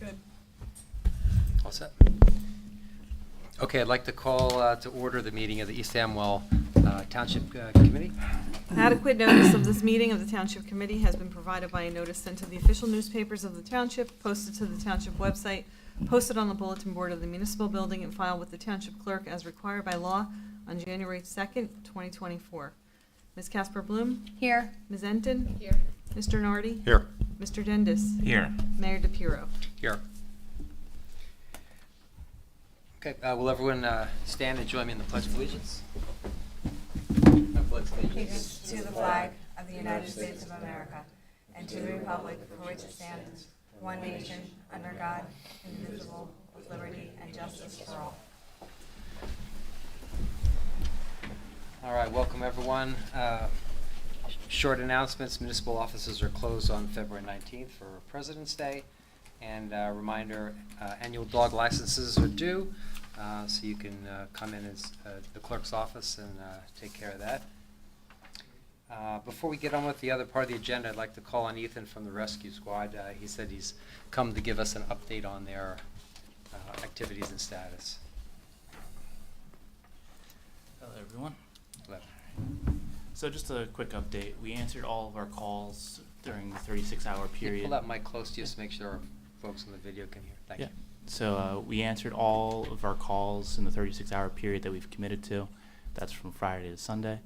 We're good. All set? Okay, I'd like to call to order the meeting of the East Amwell Township Committee. Adequate notice of this meeting of the Township Committee has been provided by a notice sent to the official newspapers of the Township, posted to the Township website, posted on the bulletin board of the municipal building, and filed with the Township Clerk as required by law on January 2nd, 2024. Ms. Casper Bloom? Here. Ms. Enton? Here. Mr. Nardi? Here. Mr. Dendis? Here. Mayor DePiero? Here. Okay, will everyone stand and join me in the Pledge of Allegiance? I pledge Allegiance to the flag of the United States of America and to the republic for which it stands, one nation, under God, indivisible, with liberty and justice for all. All right, welcome everyone. Short announcements: municipal offices are closed on February 19th for President's Day. And reminder, annual dog licenses are due, so you can come in as the clerk's office and take care of that. Before we get on with the other part of the agenda, I'd like to call on Ethan from the rescue squad. He said he's come to give us an update on their activities and status. Hello, everyone. Hello. So just a quick update. We answered all of our calls during the 36-hour Can you period. pull that mic close to you so make sure our folks on the video can hear? Thank you. So we answered all of our calls in the 36-hour period that we've committed to. That's from Friday to Sunday.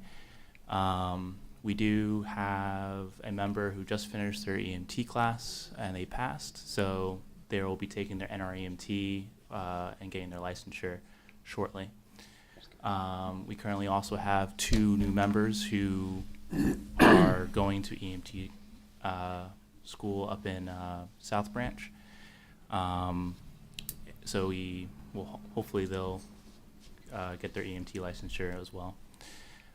We do have a member who just finished their EMT class and they passed, so they will be taking their NREMT and getting their licensure shortly. We currently also have 2 new members who are going to EMT school up in South Branch. So we will hopefully they'll get their EMT licensure as well,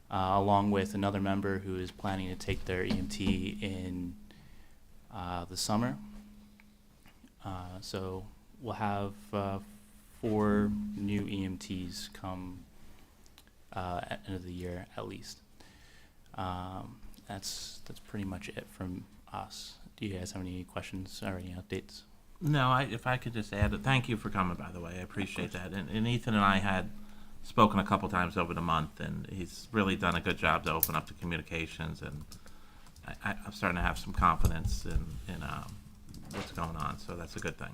along with another member who is planning to take their EMT in the summer. So we'll have 4 new EMTs come at the end of the year at least. That's pretty much it from us. Do you guys have any questions or any updates? No, if I could just add, thank you for coming, by the way. I appreciate that. And Ethan and I had spoken a couple times over the month, and he's really done a good job to open up the communications, and I'm starting to have some confidence in what's going on, so that's a good thing.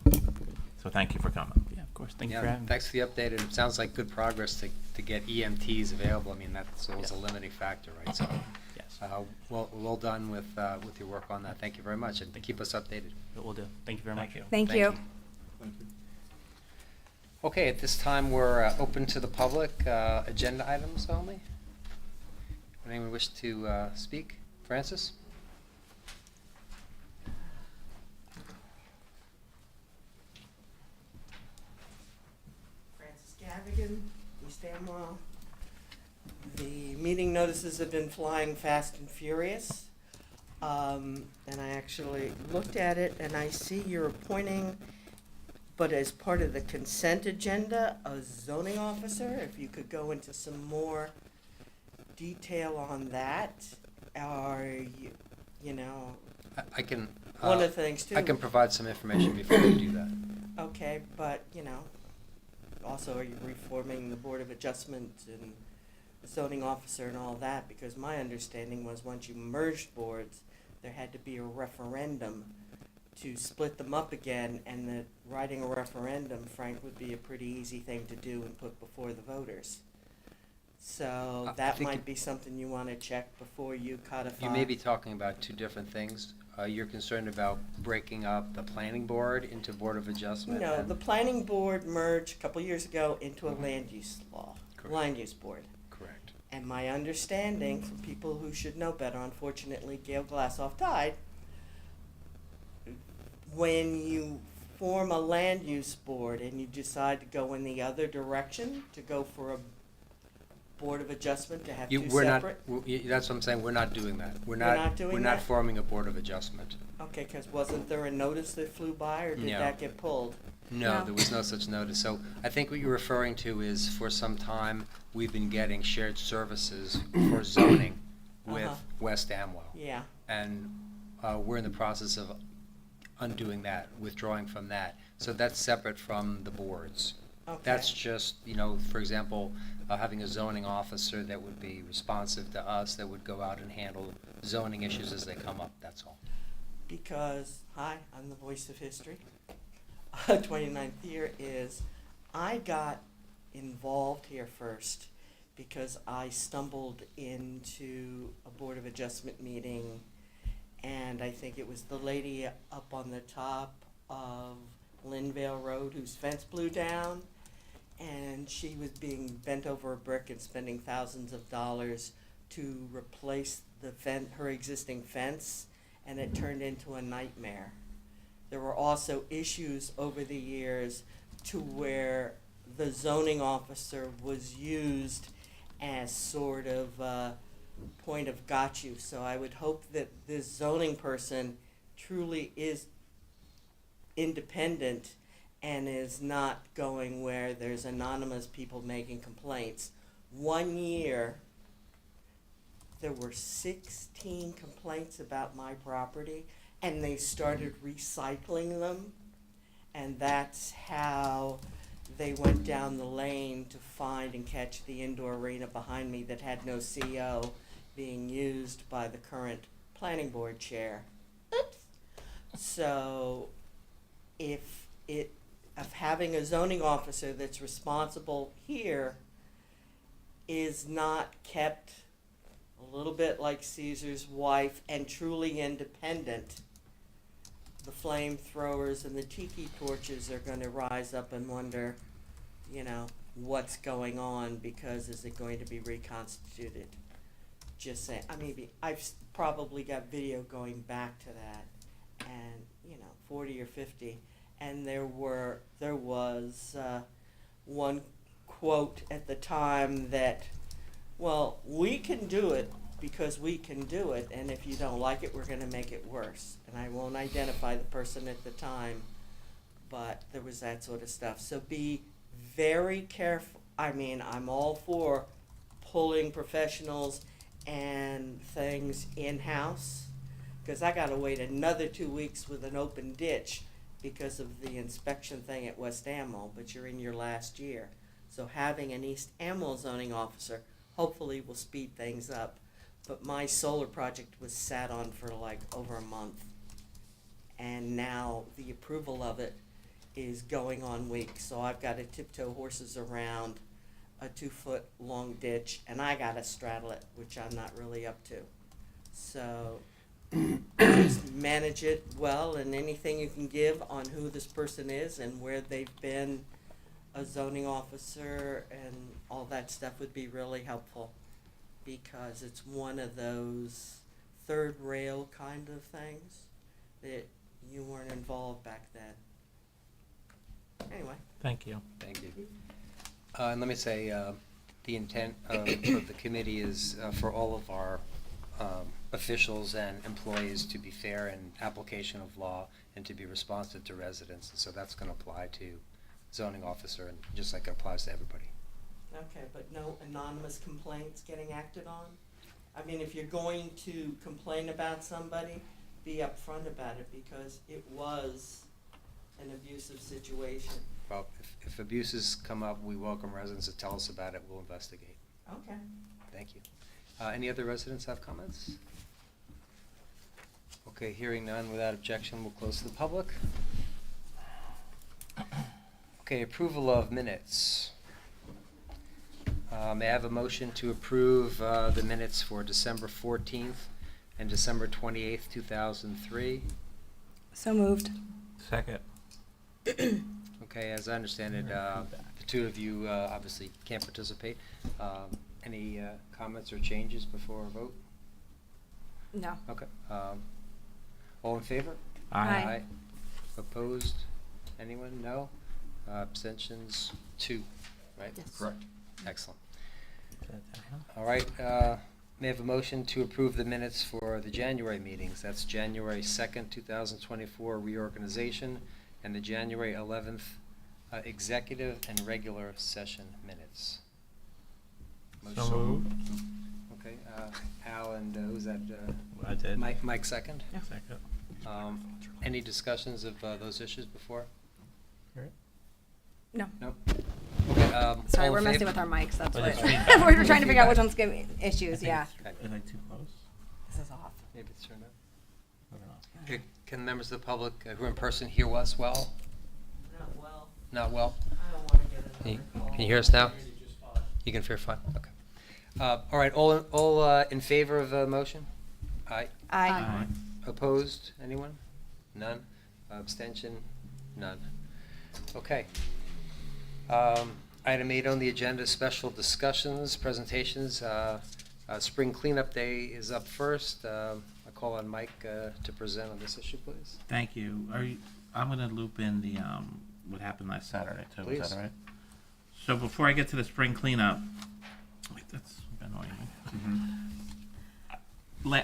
So thank you for coming. Yeah, of course. Thank you for having me. Thanks for the update. And it sounds like good progress to get EMTs available. I mean, that's always a limiting factor, right? So, Yes. well done with your work on that. Thank you very much, and keep us updated. It will do. Thank you very much. Thank you. Okay, at this time we're open to the public. Agenda items only. Would anyone wish to speak? Francis? Francis Gavigan, East Amwell. The meeting notices have been flying fast and furious. And I actually looked at it and I see you're appointing, but as part of the consent agenda, a zoning officer. If you could go into some more detail on that, or, you know, I can. one of the things too. I can provide some information before we do that. Okay, but, you know, also are you reforming the Board of Adjustment and the zoning officer and all that? Because my understanding was once you merged boards, there had to be a referendum to split them up again, and that writing a referendum, Frank, would be a pretty easy thing to do and put before the voters. So I that think might be something you want to check before you codify. You may be talking about 2 different things. You're concerned about breaking up the planning board into Board of Adjustment? No, and- the planning board merged a couple years ago into a land use law, Correct. land use board. Correct. And my understanding, from people who should know better, unfortunately Gail Glassoff died, when you form a land use board and you decide to go in the other direction, to go for a Board of Adjustment, to have 2 We're not, separate? that's what I'm saying, we're not doing that. We're You're not, not doing we're not that? forming a Board of Adjustment. Okay, because wasn't there a notice that flew by, or did No. that get pulled? No, No. there was no such notice. So I think what you're referring to is for some time, we've been getting shared services for zoning with Uh-huh. West Amwell. Yeah, And we're in the process of undoing that, withdrawing from that. So that's separate from the boards. Okay. That's just, for example, having a zoning officer that would be responsive to us, that would go out and handle zoning issues as they come up, that's all. Because, hi, I'm the voice of history. 29th year is, I got involved here first because I stumbled into a Board of Adjustment meeting, and I think it was the lady up on the top of Linvale Road whose fence blew down, and she was being bent over a brick and spending thousands of dollars to replace her existing fence, and it turned into a nightmare. There were also issues over the years to where the zoning officer was used as sort of a point of got you. So I would hope that this zoning person truly is independent and is not going where there's anonymous people making complaints. One year, there were 16 complaints about my property, and they started recycling them, and that's how they went down the lane to find and catch the indoor arena behind me that had no CO being used by the current planning board chair. Oops. So if having a zoning officer that's responsible here is not kept a little bit like Caesar's wife and truly independent, the flamethrowers and the tiki torches are going to rise up and wonder, what's going on, because is it going to be reconstituted? Just saying. I mean, I've probably got video going back to that, and 40 or 50, and there was one quote at the time that, well, we can do it because we can do it, and if you don't like it, we're going to make it worse. And I won't identify the person at the time, but there was that sort of stuff. So be very careful. I mean, I'm all for pulling professionals and things in-house, because I got to wait another 2 weeks with an open ditch because of the inspection thing at West Amwell, but you're in your last year. So having an East Amwell zoning officer hopefully will speed things up. But my solar project was sat on for like over a month, and now the approval of it is going on weeks. So I've got to tiptoe horses around a 2-foot long ditch, and I got to straddle it, which I'm not really up to. So just manage it well, and anything you can give on who this person is and where they've been a zoning officer and all that stuff would be really helpful, because it's one of those third rail kind of things that you weren't involved back then. Anyway. Thank you. Thank you. And let me say, the intent of the committee is for all of our officials and employees to be fair in application of law and to be responsive to residents. And so that's going to apply to zoning officer, and just like it applies to everybody. Okay, but no anonymous complaints getting acted on? I mean, if you're going to complain about somebody, be upfront about it, because it was an abusive situation. Well, if abuses come up, we welcome residents to tell us about it. We'll investigate. Okay. Thank you. Any other residents have comments? Okay, hearing none, without objection, we'll close to the public. Okay, approval of minutes. May I have a motion to approve the minutes for December 14th and December 28th, 2003? So moved. Second. Okay, as I understand it, the two of you obviously can't participate. Any comments or changes before a vote? No. Okay. All in favor? Aye. Opposed? Anyone? No? Abstentions? 2, right? Yes. Correct. Excellent. All right, may I have a motion to approve the minutes for the January meetings? That's January 2nd, 2024 reorganization, and the January 11th executive and regular session minutes. So moved. Okay, Al and who's that? I did. Mike second? Yeah. Second. Any discussions of those issues before? No. No? Okay, Sorry, all we're in messing favor? with our mics, that's But what. it's feedback. We're trying to figure out which one's giving issues, yeah. Okay, Are they too close? This is off. maybe it's turned on. I don't know. Okay, can members of the public who are in person hear us well? Not well. Not well? I don't want to get Can you, another call. can you hear us now? You can hear fine, okay. All right, all in favor of the motion? Aye. Aye. Opposed? Anyone? None? Abstention? None. Okay. Item 8 on the agenda, special discussions, presentations. Spring Cleanup Day is up first. I call on Mike to present on this issue, please. Thank you. I'm going to loop in the what happened last Saturday too. Is Please. that all right? So before I get to the spring cleanup, wait, that's annoying me.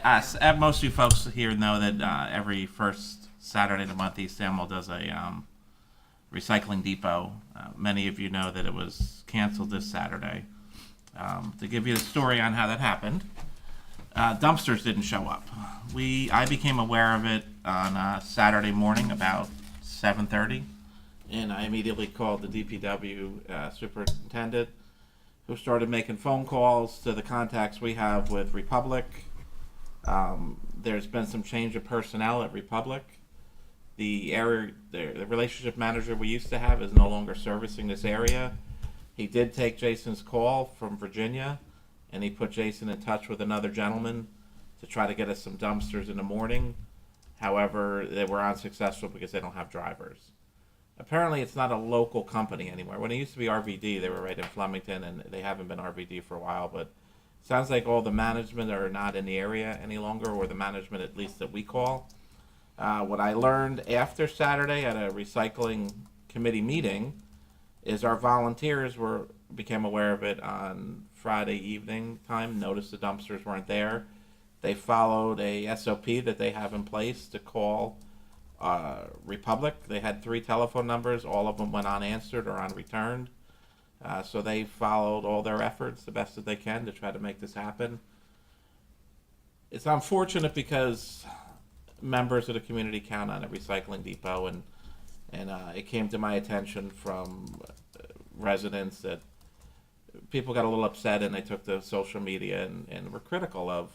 Most of you folks here know that every first Saturday of the month, East Amwell does a recycling depot. Many of you know that it was canceled this Saturday. To give you the story on how that happened, dumpsters didn't show up. I became aware of it on Saturday morning about 7:30, and I immediately called the DPW superintendent, who started making phone calls to the contacts we have with Republic. There's been some change of personnel at Republic. The relationship manager we used to have is no longer servicing this area. He did take Jason's call from Virginia, and he put Jason in touch with another gentleman to try to get us some dumpsters in the morning. However, they were unsuccessful because they don't have drivers. Apparently, it's not a local company anymore. When it used to be RVD, they were right in Flemington, and they haven't been RVD for a while, but it sounds like all the management are not in the area any longer, or the management at least that we call. What I learned after Saturday at a recycling committee meeting is our volunteers became aware of it on Friday evening time, noticed the dumpsters weren't there. They followed a SOP that they have in place to call Republic. They had 3 telephone numbers. All of them went unanswered or unreturned. So they followed all their efforts the best that they can to try to make this happen. It's unfortunate because members of the community count on a recycling depot, and it came to my attention from residents that people got a little upset and they took to social media and were critical of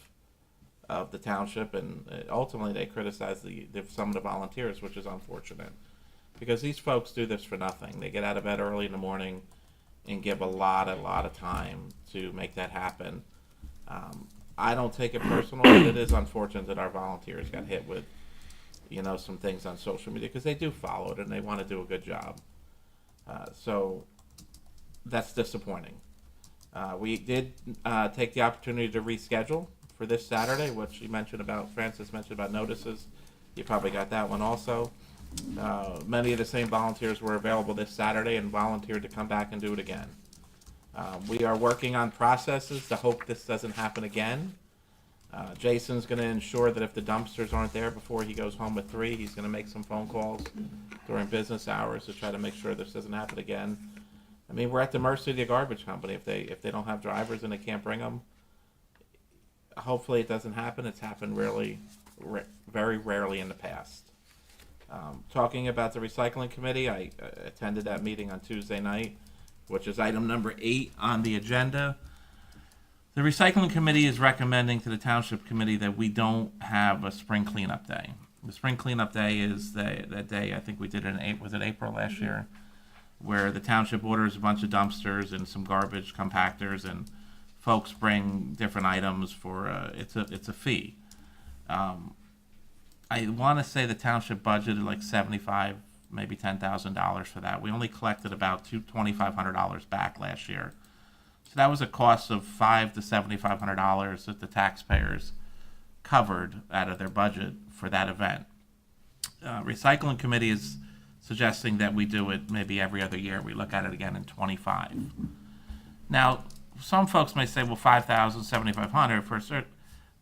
the township, and ultimately they criticized some of the volunteers, which is unfortunate because these folks do this for nothing. They get out of bed early in the morning and give a lot of time to make that happen. I don't take it personal, but it is unfortunate that our volunteers got hit with, some things on social media because they do follow it and they want to do a good job. So that's disappointing. We did take the opportunity to reschedule for this Saturday, which Francis mentioned about notices. You probably got that one also. Many of the same volunteers were available this Saturday and volunteered to come back and do it again. We are working on processes to hope this doesn't happen again. Jason's going to ensure that if the dumpsters aren't there before he goes home at 3, he's going to make some phone calls during business hours to try to make sure this doesn't happen again. I mean, we're at the mercy of the garbage company. If they don't have drivers and they can't bring them, hopefully it doesn't happen. It's happened very rarely in the past. Talking about the recycling committee, I attended that meeting on Tuesday night, which is item number 8 on the agenda. The recycling committee is recommending to the township committee that we don't have a spring cleanup day. The spring cleanup day is that day, I think we did it in April last year, where the township orders a bunch of dumpsters and some garbage compactors, and folks bring different items for it's a fee. I want to say the township budgeted like $75,000, maybe $10,000 for that. We only collected about $2,500 back last year. So that was a cost of $500 to $7,500 that the taxpayers covered out of their budget for that event. Recycling committee is suggesting that we do it maybe every other year. We look at it again in 25. Now, some folks may say, well, $5,000, $7,500 for a certain.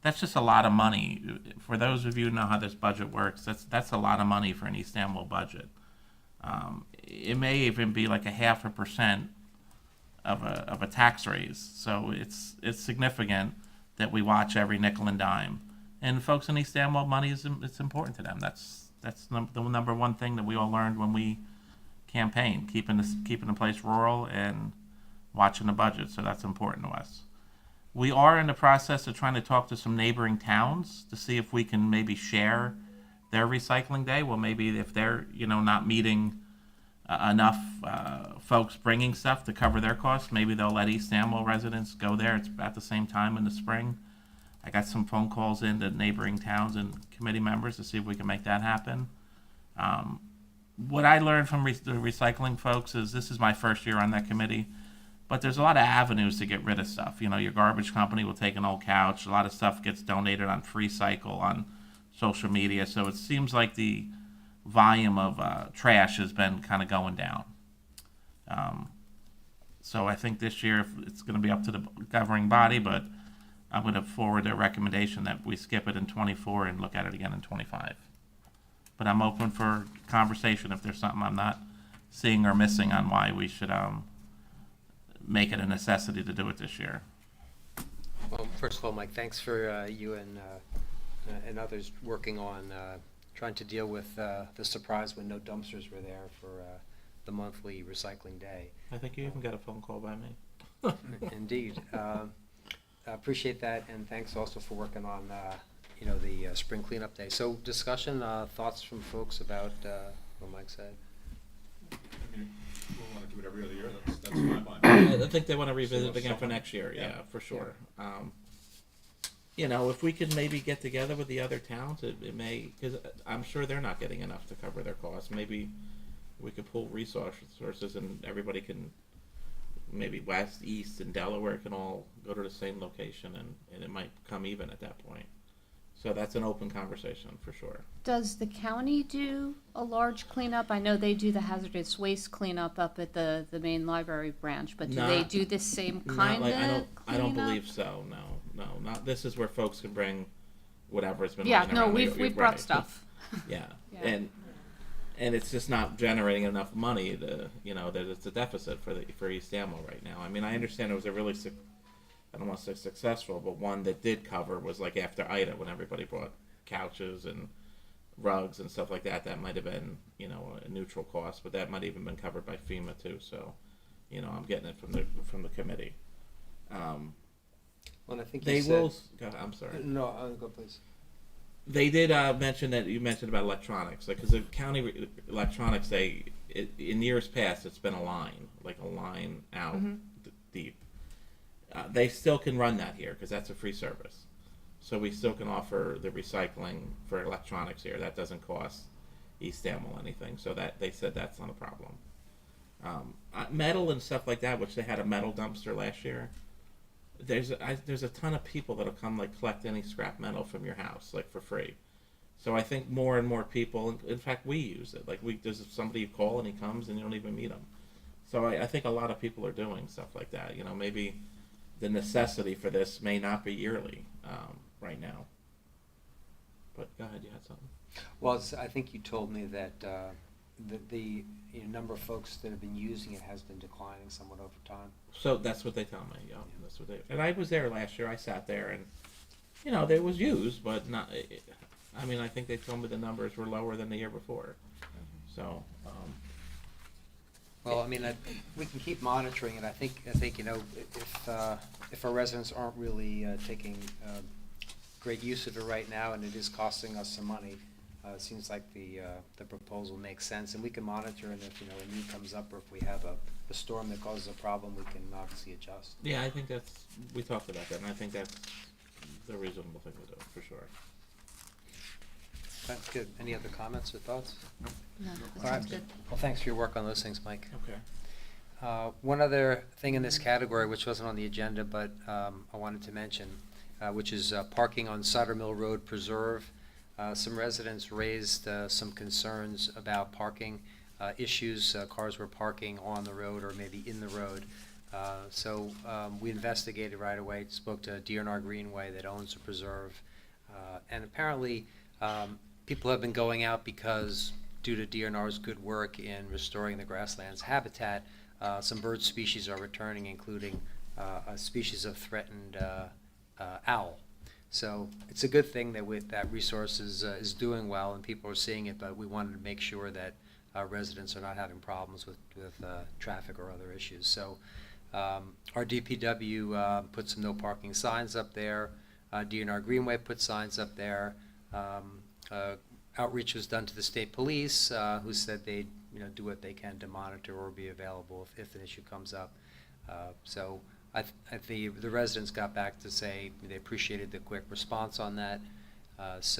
That's just a lot of money. For those of you who know how this budget works, that's a lot of money for an East Amwell budget. It may even be like 0.5% of a tax raise. So it's significant that we watch every nickel and dime. And folks in East Amwell, money is it's important to them. That's the number one thing that we all learned when we campaigned, keeping the place rural and watching the budget. So that's important to us. We are in the process of trying to talk to some neighboring towns to see if we can maybe share their recycling day. Well, maybe if they're not meeting enough folks bringing stuff to cover their costs, maybe they'll let East Amwell residents go there. It's at the same time in the spring. I got some phone calls in to neighboring towns and committee members to see if we can make that happen. What I learned from the recycling folks is this is my first year on that committee, but there's a lot of avenues to get rid of stuff. Your garbage company will take an old couch. A lot of stuff gets donated on Free Cycle on social media. So it seems like the volume of trash has been kind of going down. So I think this year it's going to be up to the governing body, but I'm going to forward a recommendation that we skip it in 24 and look at it again in 25. But I'm open for conversation if there's something I'm not seeing or missing on why we should make it a necessity to do it this year. Well, first of all, Mike, thanks for you and others working on trying to deal with the surprise when no dumpsters were there for the monthly recycling day. I think you even got a phone call by me. Indeed. I appreciate that, and thanks also for working on the spring cleanup day. So discussion, thoughts from folks about what Mike said? I mean, we'll want to do it every other year. That's fine by me. I think they want to revisit it again for next year. Yeah, for sure. If we could maybe get together with the other towns, it may, because I'm sure they're not getting enough to cover their costs. Maybe we could pool resources and everybody can, maybe west, east, and Delaware can all go to the same location, and it might come even at that point. So that's an open conversation for sure. Does the county do a large cleanup? I know they do the hazardous waste cleanup up at the main library branch, but do they Not- do the same Not kind like, of I don't cleanup? believe so. No, not. This is where folks can bring whatever's been. Yeah, laying no, around. we've brought Right. stuff. Yeah. Yeah. and it's just not generating enough money to, that it's a deficit for East Amwell right now. I mean, I understand it was a really, I don't want to say successful, but one that did cover was like after Ida, when everybody brought couches and rugs and stuff like that. That might have been, a neutral cost, but that might even been covered by FEMA too. So, I'm getting it from the committee. Well, I think They you said, will. Go ahead, I'm sorry. No, go please. They did mention that you mentioned about electronics, because the county electronics, in years past, it's been a line out deep. They still can run that here because that's a free service, so we still can offer the recycling for electronics here. That doesn't cost East Amwell anything, so that they said that's not a problem. Metal and stuff like that, which they had a metal dumpster last year. There's a ton of people that'll come collect any scrap metal from your house for free. So I think more and more people, in fact we use it. There's somebody you call and he comes and you don't even meet him. So I think a lot of people are doing stuff like that. Maybe the necessity for this may not be yearly right now. But go ahead, you had something. Well, I think you told me that the number of folks that have been using it has been declining somewhat over time. So that's what they tell me. Yeah, that's what they. And I was there last year. I sat there, and there was used, but not. I mean, I think they told me the numbers were lower than the year before. So. Well, I mean, we can keep monitoring it. I think if our residents aren't really taking great use of it right now, and it is costing us some money, it seems like the proposal makes sense, and we can monitor. And if a need comes up, or if we have a storm that causes a problem, we can obviously adjust. Yeah, I think we talked about that, and I think that's the reasonable thing to do for sure. That's good. Any other comments or thoughts? No, that All right. sounds good. Well, thanks for your work on those things, Mike. Okay. One other thing in this category, which wasn't on the agenda, but I wanted to mention, which is parking on Sutter Mill Road Preserve. Some residents raised some concerns about parking issues. Cars were parking on the road or maybe in the road. So we investigated right away, spoke to DNR Greenway that owns the preserve. And apparently people have been going out because due to DNR's good work in restoring the grasslands habitat, some bird species are returning, including a species of threatened owl. So it's a good thing that that resource is doing well and people are seeing it, but we wanted to make sure that residents are not having problems with traffic or other issues. So our DPW put some no parking signs up there. DNR Greenway put signs up there. Outreach was done to the state police, who said they'd do what they can to monitor or be available if an issue comes up. So the residents got back to say they appreciated the quick response on that. As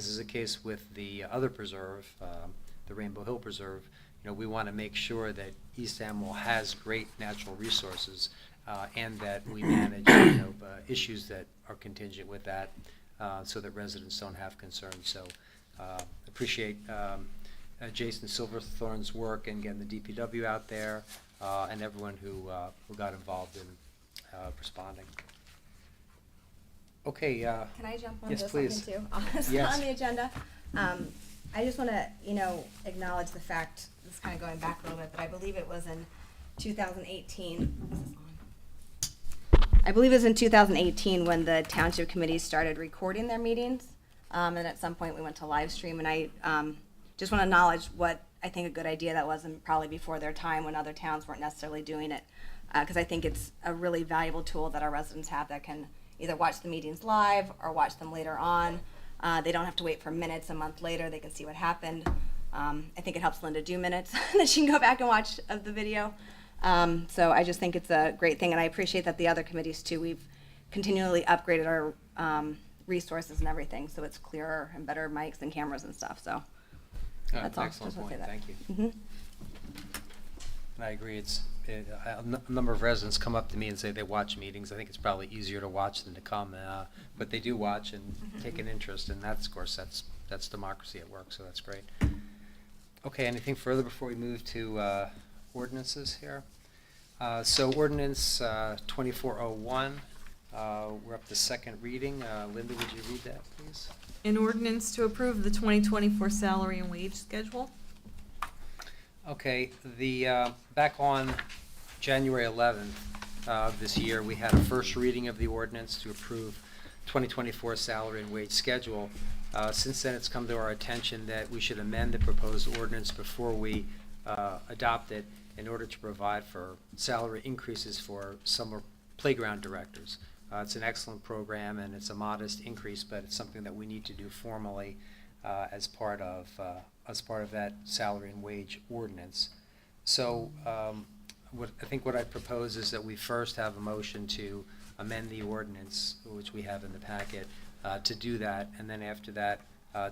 is the case with the other preserve, the Rainbow Hill Preserve, we want to make sure that East Amwell has great natural resources and that we manage issues that are contingent with that so that residents don't have concerns. So appreciate Jason Silverthorne's work and getting the DPW out there and everyone who got involved in responding. Okay. Can I jump on Yes, this please. something too? Yes. On the agenda. I just want to, acknowledge the fact, this is kind of going back a little bit, but I believe it was in 2018. Is this on? I believe it was in 2018 when the township committees started recording their meetings. And at some point we went to live stream, and I just want to acknowledge what I think a good idea that was, and probably before their time when other towns weren't necessarily doing it. Because I think it's a really valuable tool that our residents have that can either watch the meetings live or watch them later on. They don't have to wait for minutes a month later. They can see what happened. I think it helps Linda do minutes, that she can go back and watch the video. So I just think it's a great thing, and I appreciate that the other committees too. We've continually upgraded our resources and everything, so it's clearer and better mics and cameras and stuff. So that's all. Excellent Just wanna point. say that. Thank you. Mhm. I agree. A number of residents come up to me and say they watch meetings. I think it's probably easier to watch than to come, but they do watch and take an interest, and that's, of course, that's democracy at work. So that's great. Okay. Anything further before we move to ordinances here? So ordinance 2401. We're up to second reading. Linda, would you read that, please? An ordinance to approve the 2024 salary and wage schedule. Okay, back on January 11th of this year, we had a first reading of the ordinance to approve 2024 salary and wage schedule. Since then, it's come to our attention that we should amend the proposed ordinance before we adopt it in order to provide for salary increases for summer playground directors. It's an excellent program and it's a modest increase, but it's something that we need to do formally as part of that salary and wage ordinance. So what I propose is that we first have a motion to amend the ordinance, which we have in the packet, to do that, and then after that,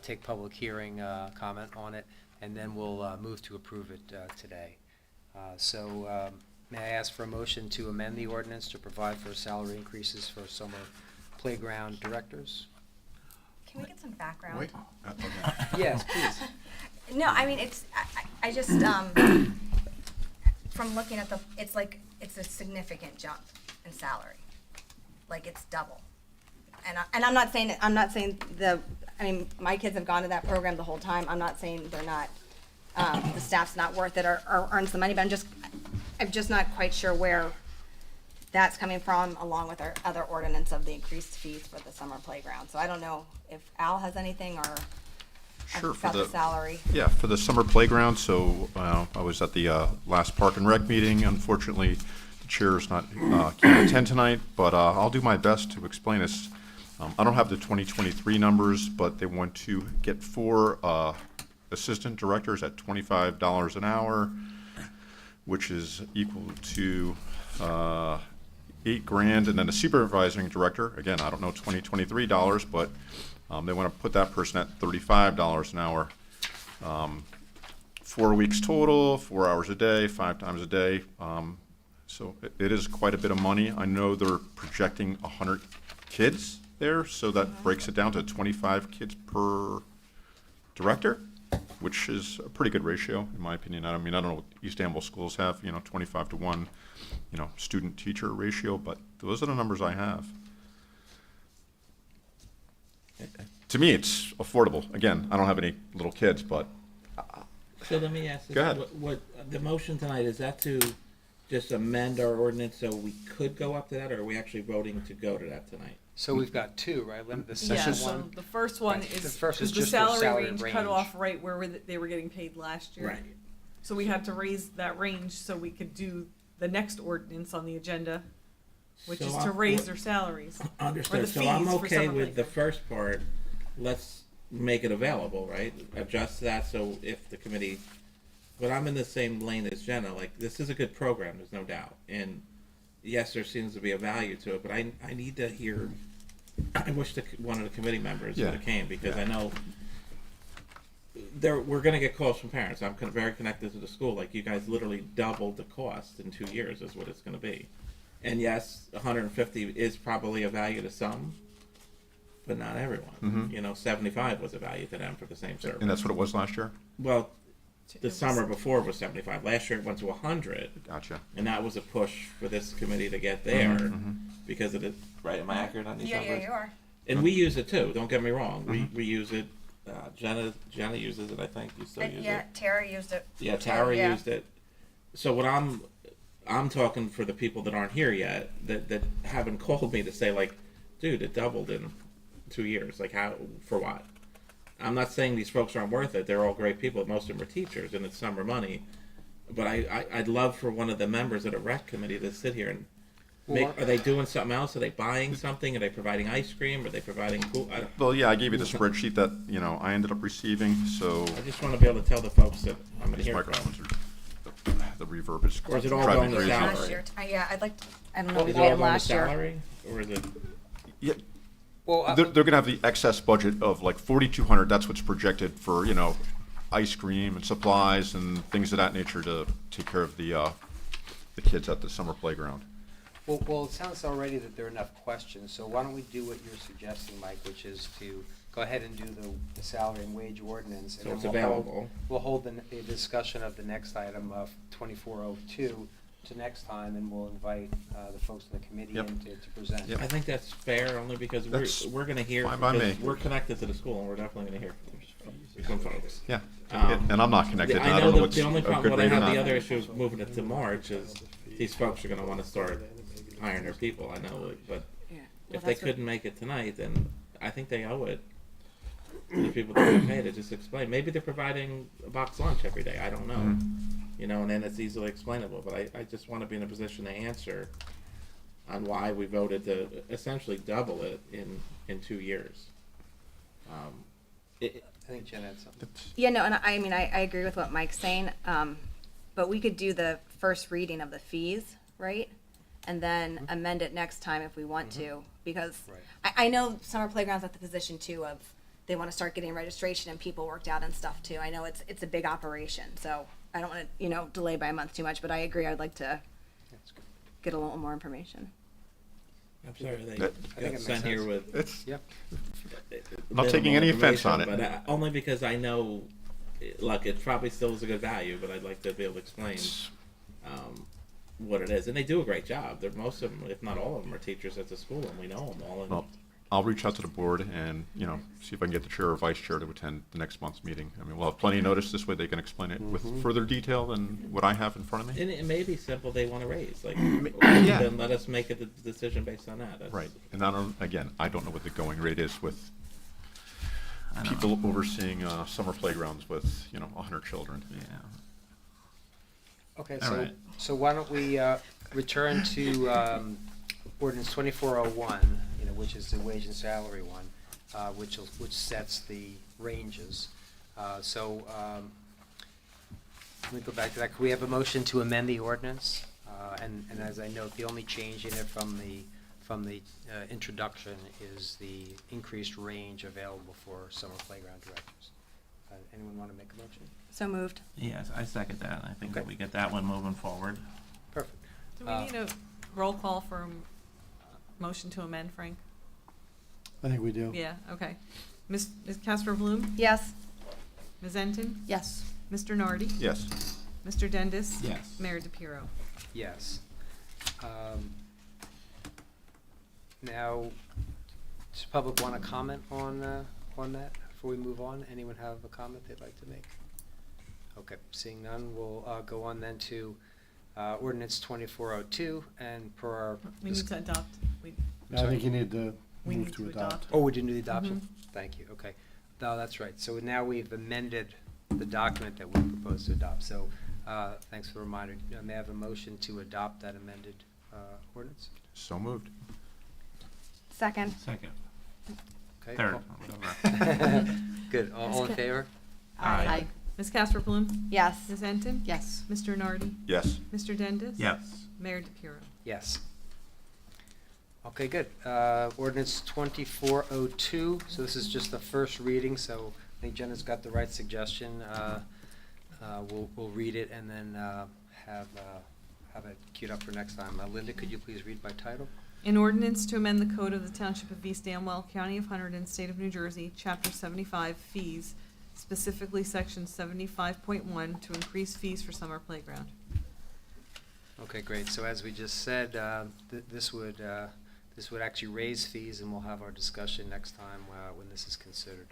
take public hearing comment on it, and then we'll move to approve it today. May I ask for a motion to amend the ordinance to provide for salary increases for summer playground directors? Can we get some background? Wait. Yes, please. No, I mean, I just, from looking at it's a significant jump in salary. Like, it's double. And I'm not saying my kids have gone to that program the whole time. I'm not saying they're not, the staff's not worth it or earns the money, but I'm just not quite sure where that's coming from, along with our other ordinance of the increased fees for the summer playground. So I don't know if Al has anything or Sure, about the salary. Yeah, for the summer playground, so I was at the last Park and Rec meeting. Unfortunately, the chair is not can't attend tonight, but I'll do my best to explain this. I don't have the 2023 numbers, but they want to get 4 assistant directors at $25 an hour, which is equal to $8,000, and then a supervising director. Again, I don't know 2023 dollars, but they want to put that person at $35 an hour. 4 weeks total, 4 hours a day, 5 times a day. So it is quite a bit of money. I know they're projecting 100 kids there, so that breaks it down to 25 kids per director, which is a pretty good ratio, in my opinion. I mean, I don't know what East Amwell schools have, 25 to 1, student-teacher ratio, but those are the numbers I have. To me, it's affordable. Again, I don't have any little kids, but So let me ask this. Go ahead. What the motion tonight, is that to just amend our ordinance so we could go up to that, or are we actually voting to go to that tonight? So we've got two, right? The Yeah, second so one, the first one Right, the is, first is the just the salary salary range cut range. off right where they were getting paid last year. Right. So we had to raise that range so we could do the next ordinance on the agenda, which So is I'm- to raise their salaries. Understood, the so I'm fees for okay summer with the playground. first part, let's make it available, right? Adjust that so if the committee, but I'm in the same lane as Jenna, like, this is a good program, there's no doubt. And yes, there seems to be a value to it, but I need to hear, I wish one of the committee members would have Yeah. came, because I know we're gonna get calls from parents, I'm very connected to the school, like, you guys literally doubled the cost in 2 years is what it's gonna be. And yes, 150 is probably a value to some, but not everyone. Mhm. You know, 75 was a value to them for the same service. And that's what it was last year? Well, It the was- summer before was 75. Last year it went to 100, Gotcha. and that was a push for this committee to get there Mhm. because of it. Right? Am I accurate on these Yeah, numbers? yeah, you are. And we use it too. Don't get me wrong. Mhm. We use it. Jenna uses it. I think you still use Yeah, it. Tara used it. Yeah, Tara Yeah. used it. So what I'm talking for the people that aren't here yet that haven't called me to say like, dude, it doubled in 2 years. Like how for what? I'm not saying these folks aren't worth it. They're all great people. Most of them are teachers, and it's summer money. But I'd love for one of the members of the rec committee to sit here and make. Are they doing something else? Are they buying something? Are they providing ice cream? Are they providing cool? Well, yeah, I gave you the spreadsheet that, I ended up receiving, so I just want to be able to tell the folks that I'm going to these hear microphones from. are, the reverb is Or is it all driving going me to crazy. salary? Last year. Yeah, I'd like to, I don't know if Is we it paid all them going to last year. salary, or is it? Yeah, well, they're gonna have the excess budget of like 4,200, that's what's projected for, ice cream and supplies and things of that nature to take care of the kids at the summer playground. well, it sounds already that there are enough questions, so why don't we do what you're suggesting, Mike, which is to go ahead and do the salary and wage ordinance. So and it's then we'll hold- available. We'll hold the discussion of the next item of 2402 to next time, and we'll invite the folks in the committee Yep. in to present. Yep. I think that's fair, only because That's we're going to hear, fine by because me. we're connected to the school, and we're definitely going to hear from folks. Yeah, Um, and I'm not connected, and I I know don't know the what's only a problem, good what I rate or have, not. the other issue is moving it to March is these folks are going to want to start hiring their people, I know, but Yeah. if they couldn't make it tonight, then I think they owe it to the people that get paid to just explain. Maybe they're providing a box lunch every day, I don't know. Mhm. And then it's easily explainable, but I just want to be in a position to answer on why we voted to essentially double it in 2 years. I think Jen had something. Yeah, no, and I mean, I agree with what Mike's saying, but we could do the first reading of the fees, right? And then amend it next time if we want to, because Right. I know summer playground's at the position too of, they want to start getting registration and people worked out and stuff too. I know it's a big operation, so I don't want to, delay by a month too much, but I agree, I'd like to That's good. get a little more information. I'm sorry they That- I think it got makes sent here sense. with It's, Yep. not taking any offense on it. But only because I know, look, it probably still is a good value, but I'd like to be able to explain what it is. And they do a great job. Most of them, if not all of them, are teachers at the school, and we know them all. And well, I'll reach out to the board and, see if I can get the chair or vice chair to attend the next month's meeting. I mean, we'll have plenty of notice, this way they can explain it with further detail than what I have in front of me. And it may be simple, they want to raise, like, yeah. then let us make a decision based on that. That's- Right, and I don't know what the going rate is with Uh-huh. I don't people overseeing summer playgrounds with, 100 children. Yeah. Okay, All right. so why don't we return to ordinance 2401, which is the wage and salary one, which sets the ranges. Let me go back to that. Could we have a motion to amend the ordinance? And as I note, the only change in it from the introduction is the increased range available for summer playground directors. Anyone want to make a motion? So moved. Yes, I second that. I think that Okay. we get that one moving forward. Perfect. Do we need a roll call for motion to amend, Frank? I think we do. Yeah, okay. Ms. Casper Bloom? Yes. Ms. Enton? Yes. Mr. Nardi? Yes. Mr. Dendis? Yes. Mayor DePiero? Yes. Now, does the public want to comment on that before we move on? Anyone have a comment they'd like to make? Okay, seeing none, we'll go on then to Ordinance 2402, and per our. We need to adopt. I think you need to We move need to to adopt. adopt. Oh, we didn't do the adoption? Thank you, okay. No, that's right. So now we've amended the document that we proposed to adopt. So, thanks for the reminder. May I have a motion to adopt that amended ordinance? So moved. Second. Second. Okay. Third. all- Good. All in favor? Aye. Ms. Casper Bloom? Yes. Ms. Enton? Yes. Mr. Nardi? Yes. Mr. Dendis? Yes. Mayor DePiero? Yes. Okay, good. Ordinance 2402, so this is just the first reading, so I think Jenna's got the right suggestion. We'll read it and then have it queued up for next time. Linda, could you please read by title? An ordinance to amend the code of the Township of East Amwell, County of Hunterdon, State of New Jersey, Chapter 75, Fees, specifically Section 75.1, to increase fees for summer playground. Okay, great. So as we just said, this would actually raise fees, and we'll have our discussion next time when this is considered.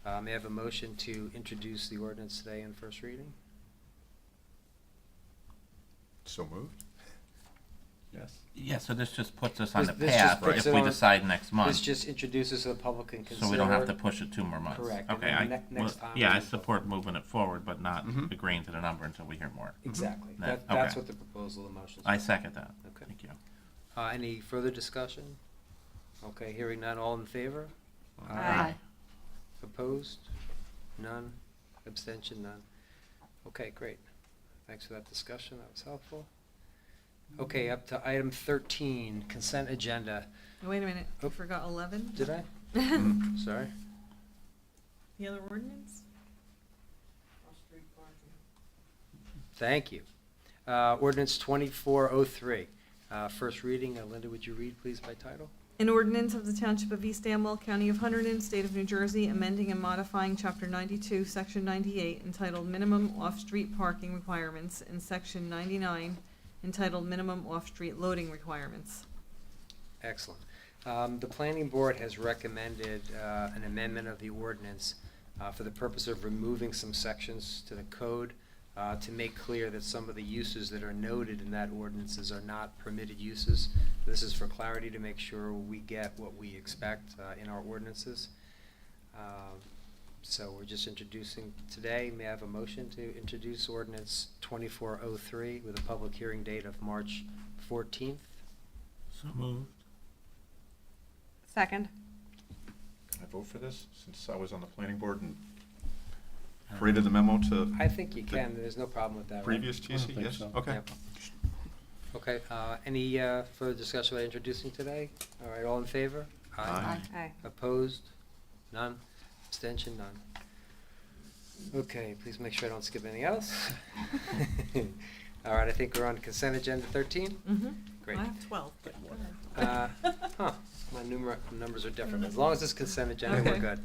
May I have a motion to introduce the ordinance today in first reading? So moved. Yes. Yeah, so this just puts us on the This just path puts if it we on- decide next This month. just introduces so the public can consider. So we don't have to push it 2 more months. Correct, and Okay, then I, next well, time yeah, I we- support moving it forward, but not Mhm. agreeing to the number until we hear more. Exactly. No, That's okay. what the proposal, the motion is. I second that. Okay. Thank you. Any further discussion? Okay, hearing none, all in favor? Aye. Opposed? None? Abstention? None? Okay, great. Thanks for that discussion, that was helpful. Okay, up to item 13, consent agenda. Oh, wait a minute, I Oh. forgot 11? Did I? Sorry. The other ordinance? Thank you. Ordinance 2403, first reading. Linda, would you read, please, by title? An ordinance of the Township of East Amwell, County of Hunterdon, State of New Jersey, amending and modifying Chapter 92, Section 98, entitled Minimum Off-Street Parking Requirements, and Section 99, entitled Minimum Off-Street Loading Requirements. Excellent. The planning board has recommended an amendment of the ordinance for the purpose of removing some sections to the code to make clear that some of the uses that are noted in that ordinances are not permitted uses. This is for clarity to make sure we get what we expect in our ordinances. So we're just introducing today. May I have a motion to introduce ordinance 2403 with a public hearing date of March 14th? So moved. Second. Can I vote for this, since I was on the planning board and created the memo to I think you can. There's no problem with that, right? previous I don't GC? think Yes? so. Okay. Yep. Okay, any further discussion about introducing today? All right, all in favor? Aye. Aye. Opposed? None? Abstention? None? Okay, please make sure I don't skip anything else. All right, I think we're on consent agenda 13. Mm-hmm. Great. I have 12, but go ahead. My numbers are different. As long as it's consent agenda, we're Okay. good.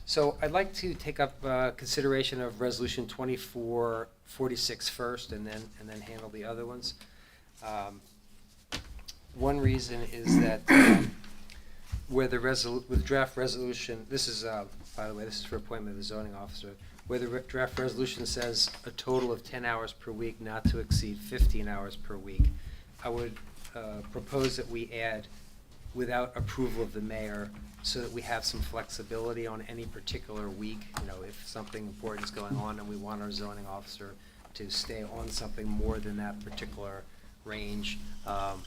So I'd like to take up consideration of Resolution 2446 first, and then handle the other ones. One reason is that where with draft resolution, this is, by the way, this is for appointment of the zoning officer, where the draft resolution says a total of 10 hours per week, not to exceed 15 hours per week, I would propose that we add without approval of the mayor, so that we have some flexibility on any particular week. You know, if something important is going on and we want our zoning officer to stay on something more than that particular range,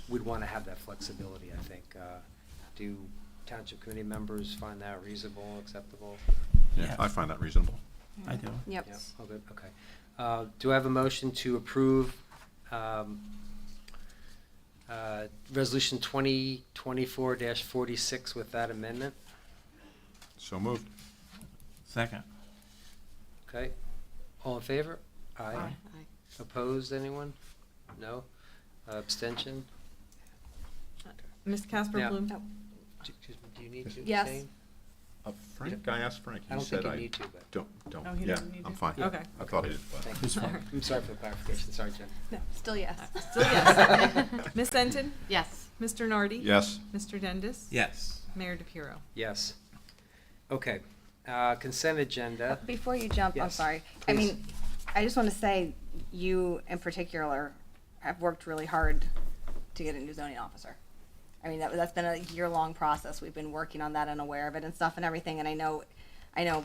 we'd want to have that flexibility, I think. Do township committee members find that reasonable, acceptable? Yeah, I find that reasonable. I do. Yep. Yeah, oh, good, okay. Do I have a motion to approve Resolution 2024-46 with that amendment? So moved. Second. Okay. All in favor? Aye. Aye. Opposed, anyone? No? Abstention? Ms. Casper Yeah. Bloom? Excuse me, do you need to Yes. abstain? Frank, I asked Frank. I don't He said think you I need to, but. Oh, don't. he Yeah, doesn't need I'm to? fine. Okay. I thought he did, but. Thank He's you. fine. I'm sorry for the clarification. Sorry, Jen. No, still yes. Still yes. Ms. Enton? Yes. Mr. Nardi? Yes. Mr. Dendis? Yes. Mayor DePiero? Yes. Okay. Consent agenda. Before you jump, I'm Yes, sorry. I please. mean, I just want to say, you in particular have worked really hard to get a new zoning officer. I mean, that's been a year-long process. We've been working on that and aware of it and stuff and everything. And I know,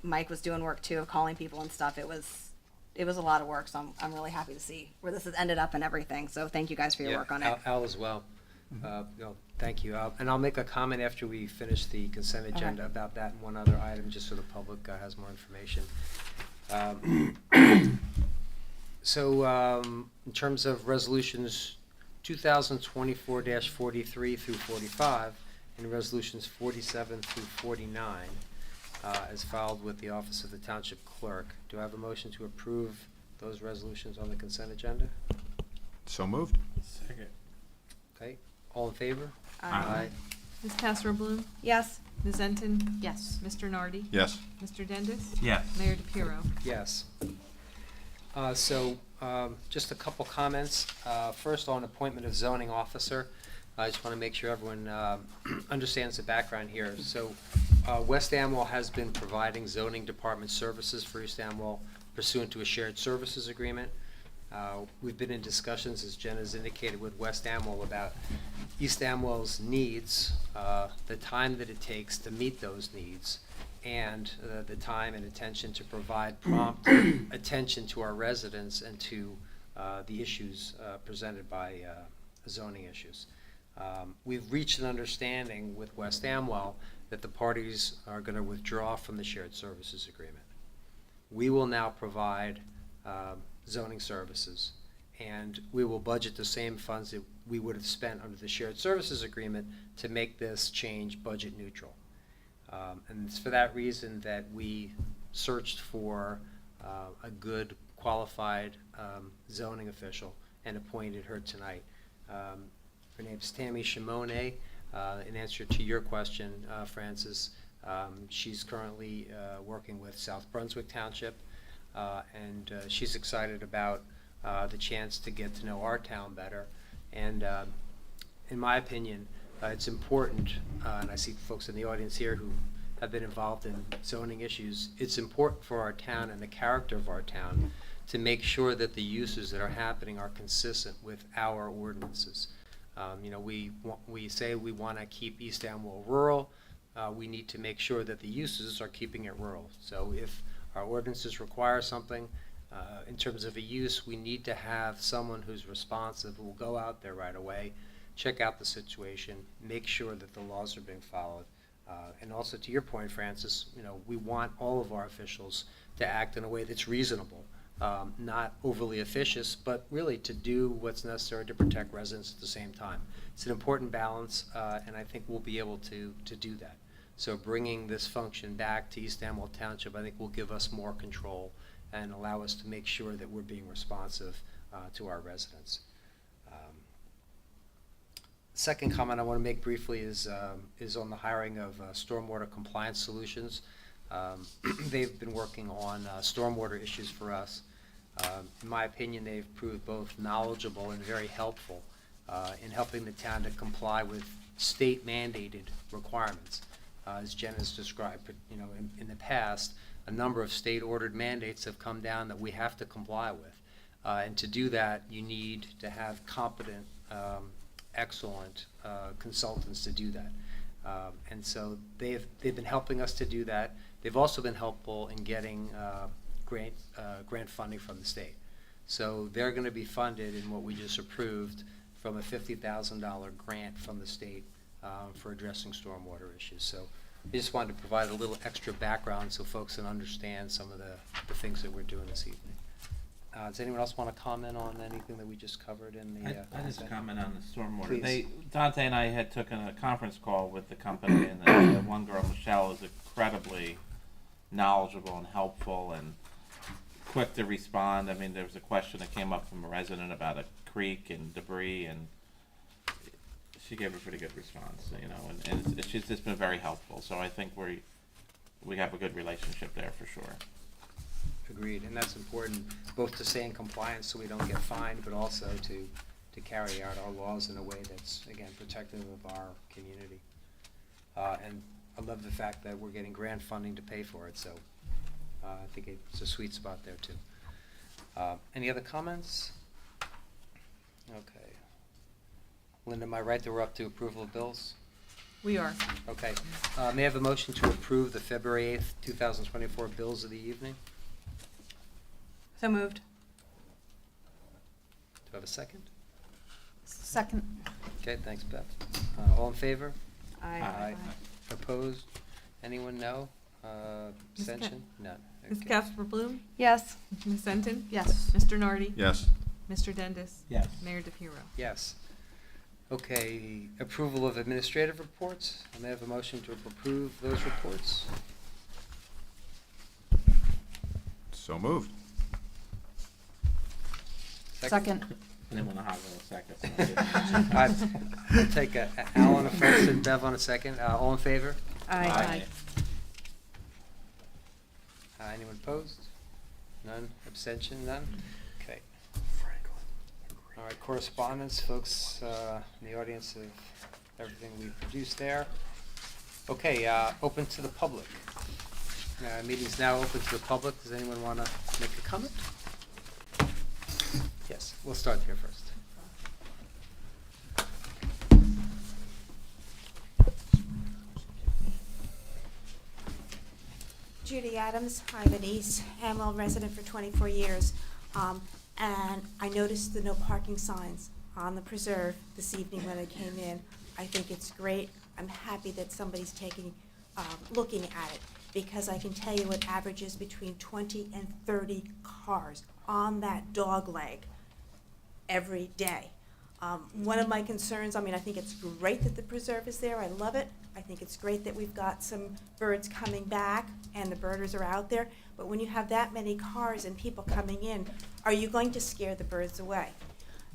Mike was doing work too of calling people and stuff. It was a lot of work. So I'm really happy to see where this has ended up and everything. So thank you guys for your Yeah, work on it. Al as well. Thank you. And I'll make a comment after we finish the consent agenda about that and one other item, just so the public has more information. In terms of resolutions 2024-43 through 45 and resolutions 47 through 49, as filed with the Office of the Township Clerk, do I have a motion to approve those resolutions on the consent agenda? So moved. Second. Okay, all in favor? Aye. Ms. Kastner Bloom? Yes. Ms. Enton? Yes. Mr. Nardi? Yes. Mr. Dendis? Yes. Mayor DePiero? Yes. Just a couple comments. First, on appointment of zoning officer. I just want to make sure everyone understands the background here. So, West Amwell has been providing zoning department services for East Amwell pursuant to a shared services agreement. We've been in discussions, as Jen has indicated, with West Amwell about East Amwell's needs, the time that it takes to meet those needs, and the time and attention to provide prompt attention to our residents and to the issues presented by zoning issues. We've reached an understanding with West Amwell that the parties are going to withdraw from the shared services agreement. We will now provide zoning services, and we will budget the same funds that we would have spent under the shared services agreement to make this change budget neutral. And it's for that reason that we searched for a good, qualified zoning official and appointed her tonight. Her name's Tammy Shimone. In answer to your question, Francis, she's currently working with South Brunswick Township, and she's excited about the chance to get to know our town better. And in my opinion, it's important, and I see folks in the audience here who have been involved in zoning issues, it's important for our town and the character of our town to make sure that the uses that are happening are consistent with our ordinances. We say we want to keep East Amwell rural. We need to make sure that the uses are keeping it rural. So if our ordinances require something in terms of a use, we need to have someone who's responsive, who will go out there right away, check out the situation, make sure that the laws are being followed. And also, to your point, Francis, we want all of our officials to act in a way that's reasonable, not overly officious, but really to do what's necessary to protect residents at the same time. It's an important balance, and I think we'll be able to do that. So bringing this function back to East Amwell Township, I think, will give us more control and allow us to make sure that we're being responsive to our residents. Second comment I want to make briefly is on the hiring of stormwater compliance solutions. They've been working on stormwater issues for us. In my opinion, they've proved both knowledgeable and very helpful in helping the town to comply with state mandated requirements. As Jen has described, in the past, a number of state ordered mandates have come down that we have to comply with. And to do that, you need to have competent, excellent consultants to do that. And so they've been helping us to do that. They've also been helpful in getting grant funding from the state. So they're going to be funded in what we just approved from a $50,000 grant from the state for addressing stormwater issues. So I just wanted to provide a little extra background so folks can understand some of the things that we're doing this evening. Does anyone else want to comment on anything that we just covered in the? I just comment on the stormwater. Please. Dante and I had taken a conference call with the company, and the one girl, Michelle, is incredibly knowledgeable and helpful and quick to respond. I mean, there was a question that came up from a resident about a creek and debris, and she gave a pretty good response, and she's just been very helpful. So I think we have a good relationship there for sure. Agreed, and that's important, both to stay in compliance so we don't get fined, but also to carry out our laws in a way that's, again, protective of our community. And I love the fact that we're getting grant funding to pay for it, so I think it's a sweet spot there too. Any other comments? Okay. Linda, am I right that we're up to approval of bills? We are. Okay. May I have a motion to approve the February 8th, 2024 bills of the evening? So moved. Do I have a second? Second. Okay, thanks, Beth. All in favor? Aye. Opposed? Anyone, no? Ms. Ca- Abstention? None. Ms. Okay. Casper Bloom? Yes. Ms. Denton? Yes. Mr. Nardi? Yes. Mr. Dendis? Yes. Mayor DePiero? Yes. Okay, approval of administrative reports. May I have a motion to approve those reports? So moved. Second. I didn't want to hog a second. I'll take Al on a first and Bev on a second. All in favor? Aye. Anyone opposed? None? Abstention? None? Okay. All right, correspondence, folks in the audience of everything we've produced there. Okay, open to the public. Meeting's now open to the public. Does anyone want to make a comment? Yes, we'll start here first. Judy Adams, I'm an East Amwell resident for 24 years, and I noticed the no parking signs on the preserve this evening when I came in. I think it's great. I'm happy that somebody's looking at it, because I can tell you it averages between 20 and 30 cars on that dog leg every day. One of my concerns, I think it's great that the preserve is there. I love it. I think it's great that we've got some birds coming back and the birders are out there. But when you have that many cars and people coming in, are you going to scare the birds away?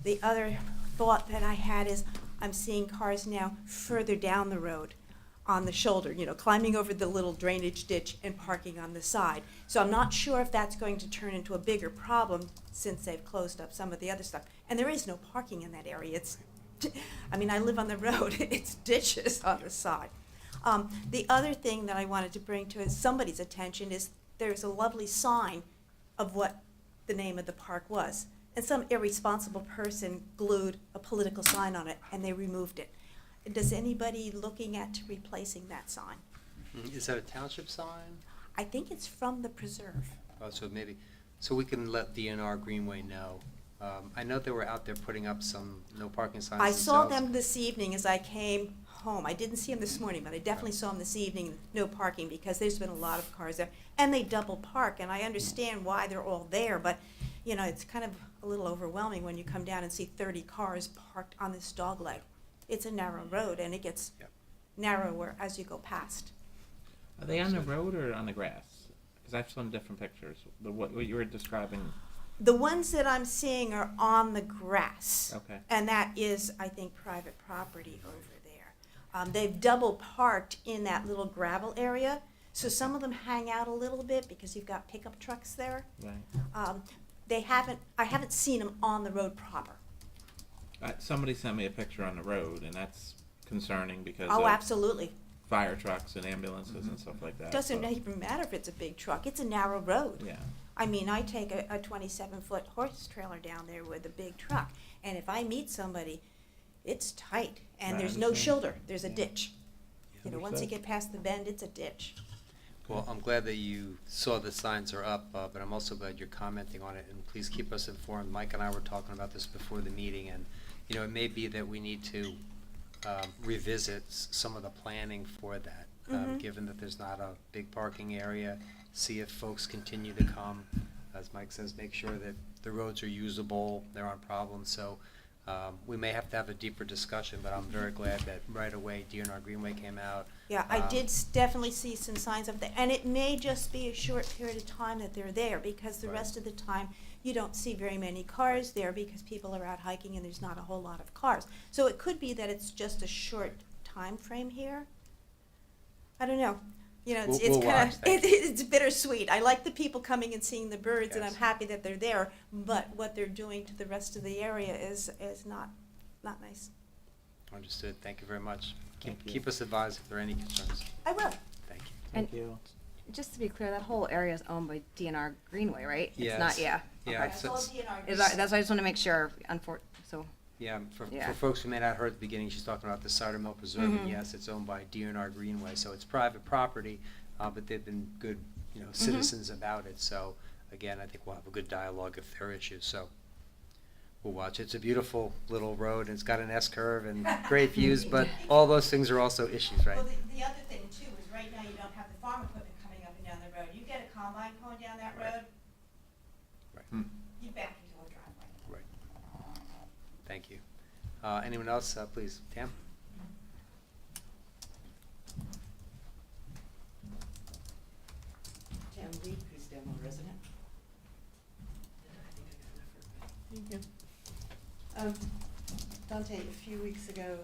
The other thought that I had is I'm seeing cars now further down the road on the shoulder, climbing over the little drainage ditch and parking on the side. So I'm not sure if that's going to turn into a bigger problem since they've closed up some of the other stuff. And there is no parking in that area. I live on the road. It's ditches on the side. The other thing that I wanted to bring to somebody's attention is there's a lovely sign of what the name of the park was. And some irresponsible person glued a political sign on it, and they removed it. Does anybody looking at replacing that sign? Is that a township sign? I think it's from the preserve. Oh, so we can let DNR Greenway know. I know they were out there putting up some no parking signs I saw themselves. them this evening as I came home. I didn't see them this morning, but I definitely saw them this evening, no parking, because there's been a lot of cars there. And they double park, and I understand why they're all there, but, it's kind of a little overwhelming when you come down and see 30 cars parked on this dog leg. It's a narrow road, and it gets narrower as you go past. Are they on the road or on the grass? Because I've seen different pictures. What you were describing. The ones that I'm seeing are on the grass. Okay. And that is, I think, private property over there. They've double parked in that little gravel area, so some of them hang out a little bit because you've got pickup trucks there. Right. I haven't seen them on the road proper. Somebody sent me a picture on the road, and that's concerning because Oh, of absolutely. fire trucks and ambulances and stuff like that. Doesn't so- even matter if it's a big truck. It's a narrow road. Yeah. I take a 27-foot horse trailer down there with a big truck, and if I meet somebody, it's tight, and Right, I there's no understand. shoulder. There's a ditch. Once you Understood. get past the bend, it's a ditch. Well, I'm glad that you saw the signs are up, but I'm also glad you're commenting on it, and please keep us informed. Mike and I were talking about this before the meeting, and, it may be that we need to revisit some of the planning for that, given that there's not a big parking area, see if folks continue to come. As Mike says, make sure that the roads are usable, there aren't problems, so we may have to have a deeper discussion, but I'm very glad that right away DNR Greenway came out. Yeah, I did definitely see some signs of that, and it may just be a short period of time that they're there, because the Right. rest of the time, you don't see very many cars there because people are out hiking and there's not a whole lot of cars. So it could be that it's just a short time frame here. I don't know. It's We'll kind watch of, that. it's bittersweet. I like the people coming and seeing the birds, and Yes. I'm happy that they're there, but what they're doing to the rest of the area is not nice. Understood, thank you very much. Thank you. Keep us advised if there are any concerns. I will. Thank you. And Thank you. just to be clear, that whole area is owned by DNR Greenway, right? It's Yes. not, yeah. Yeah, Okay. it's- That's why I just want to make sure, so, Yeah, for Yeah. folks who may not have heard at the beginning, she's talking about the Cider Mill Preserve, and yes, it's owned by DNR Greenway, so it's private property, but they've been good, citizens about it, so, again, I think we'll have a good dialogue if there are issues, so we'll watch. It's a beautiful little road, and it's got an S-curve and great views, but all those things are also issues, right? Well, the other thing too is right now you don't have the farm equipment coming up and down the road. You get a combine going down that Right. road, Right. you back into a driveway. Right. Thank you. Anyone else, please? Tam? Tam Lee, East Amwell resident. Thank you. Dante, a few weeks ago,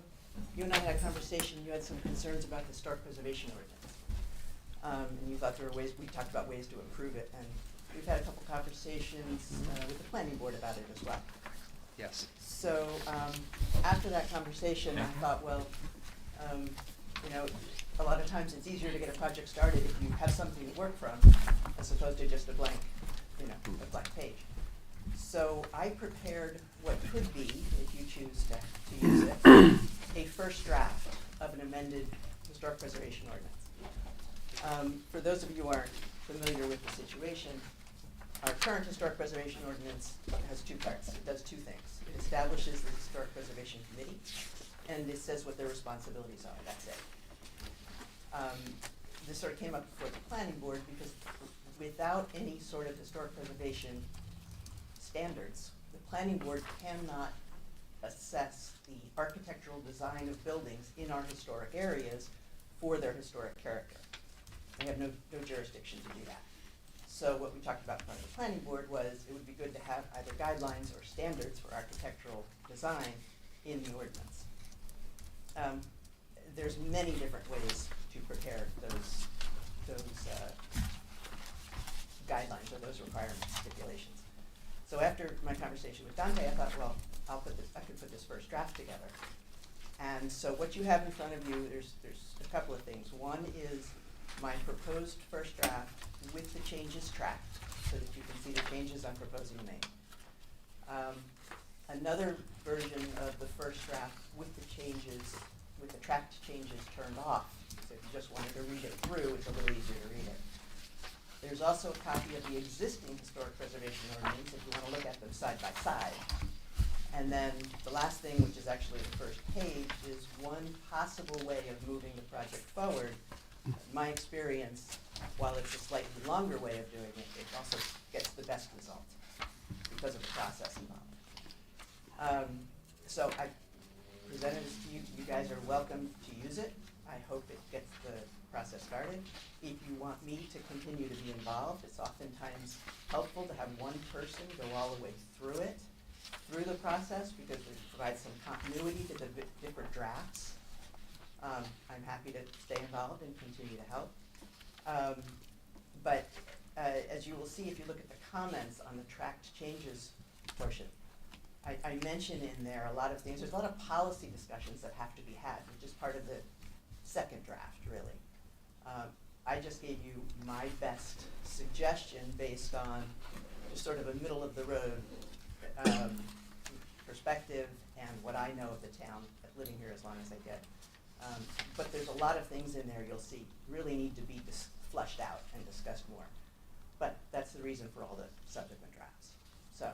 you and I had a conversation, you had some concerns about the historic preservation ordinance. And you thought there were ways, we talked about ways to improve it, and we've had a couple conversations with the planning board about it as well. Yes. So, after that conversation, I thought, well, a lot of times it's easier to get a project started if you have something to work from, as opposed to just a blank, a blank page. So I prepared what could be, if you choose to use it, a first draft of an amended historic preservation ordinance. For those of you who aren't familiar with the situation, our current historic preservation ordinance has two parts. It does two things. It establishes the Historic Preservation Committee, and it says what their responsibilities are. That's it. This sort of came up before the planning board because without any sort of historic preservation standards, the planning board cannot assess the architectural design of buildings in our historic areas for their historic character. They have no jurisdiction to do that. So what we talked about in front of the planning board was it would be good to have either guidelines or standards for architectural design in the ordinance. There's many different ways to prepare those guidelines or those requirements, stipulations. So after my conversation with Dante, I thought, well, I could put this first draft together. And so what you have in front of you, there's a couple of things. One is my proposed first draft with the changes tracked, so that you can see the changes I'm proposing to make. Another version of the first draft with the changes, with the tracked changes turned off. So if you just wanted to read it through, it's a little easier to read it. There's also a copy of the existing historic preservation ordinance if you want to look at them side by side. And then the last thing, which is actually the first page, is one possible way of moving the project forward. In my experience, while it's a slightly longer way of doing it, it also gets the best result because of the process involved. So I presented this to you. You guys are welcome to use it. I hope it gets the process started. If you want me to continue to be involved, it's oftentimes helpful to have one person go all the way through it, through the process, because it provides some continuity to the different drafts. I'm happy to stay involved and continue to help. But as you will see, if you look at the comments on the tracked changes portion, I mention in there a lot of things. There's a lot of policy discussions that have to be had, which is part of the second draft, really. I just gave you my best suggestion based on just sort of a middle of the road perspective and what I know of the town, living here as long as I did. But there's a lot of things in there you'll see really need to be flushed out and discussed more. But that's the reason for all the subsequent drafts. So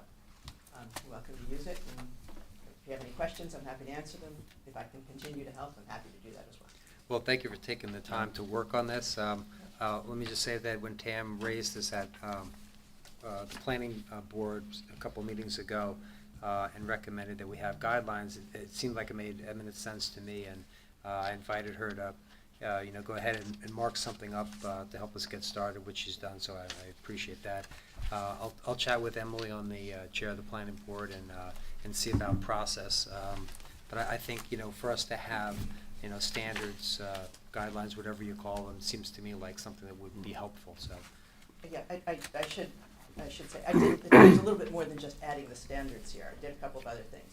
you're welcome to use it. And if you have any questions, I'm happy to answer them. If I can continue to help, I'm happy to do that as well. Well, thank you for taking the time to work on this. Let me just say that when Tam raised this at the planning board a couple meetings ago and recommended that we have guidelines, it seemed like it made eminent sense to me, and I invited her to go ahead and mark something up to help us get started, which she's done, so I appreciate that. I'll chat with Emily on the chair of the planning board and see about process. But I think, for us to have, standards, guidelines, whatever you call them, seems to me like something that would be helpful, so. Yeah, I should say, there's a little bit more than just adding the standards here. I did a couple of other things.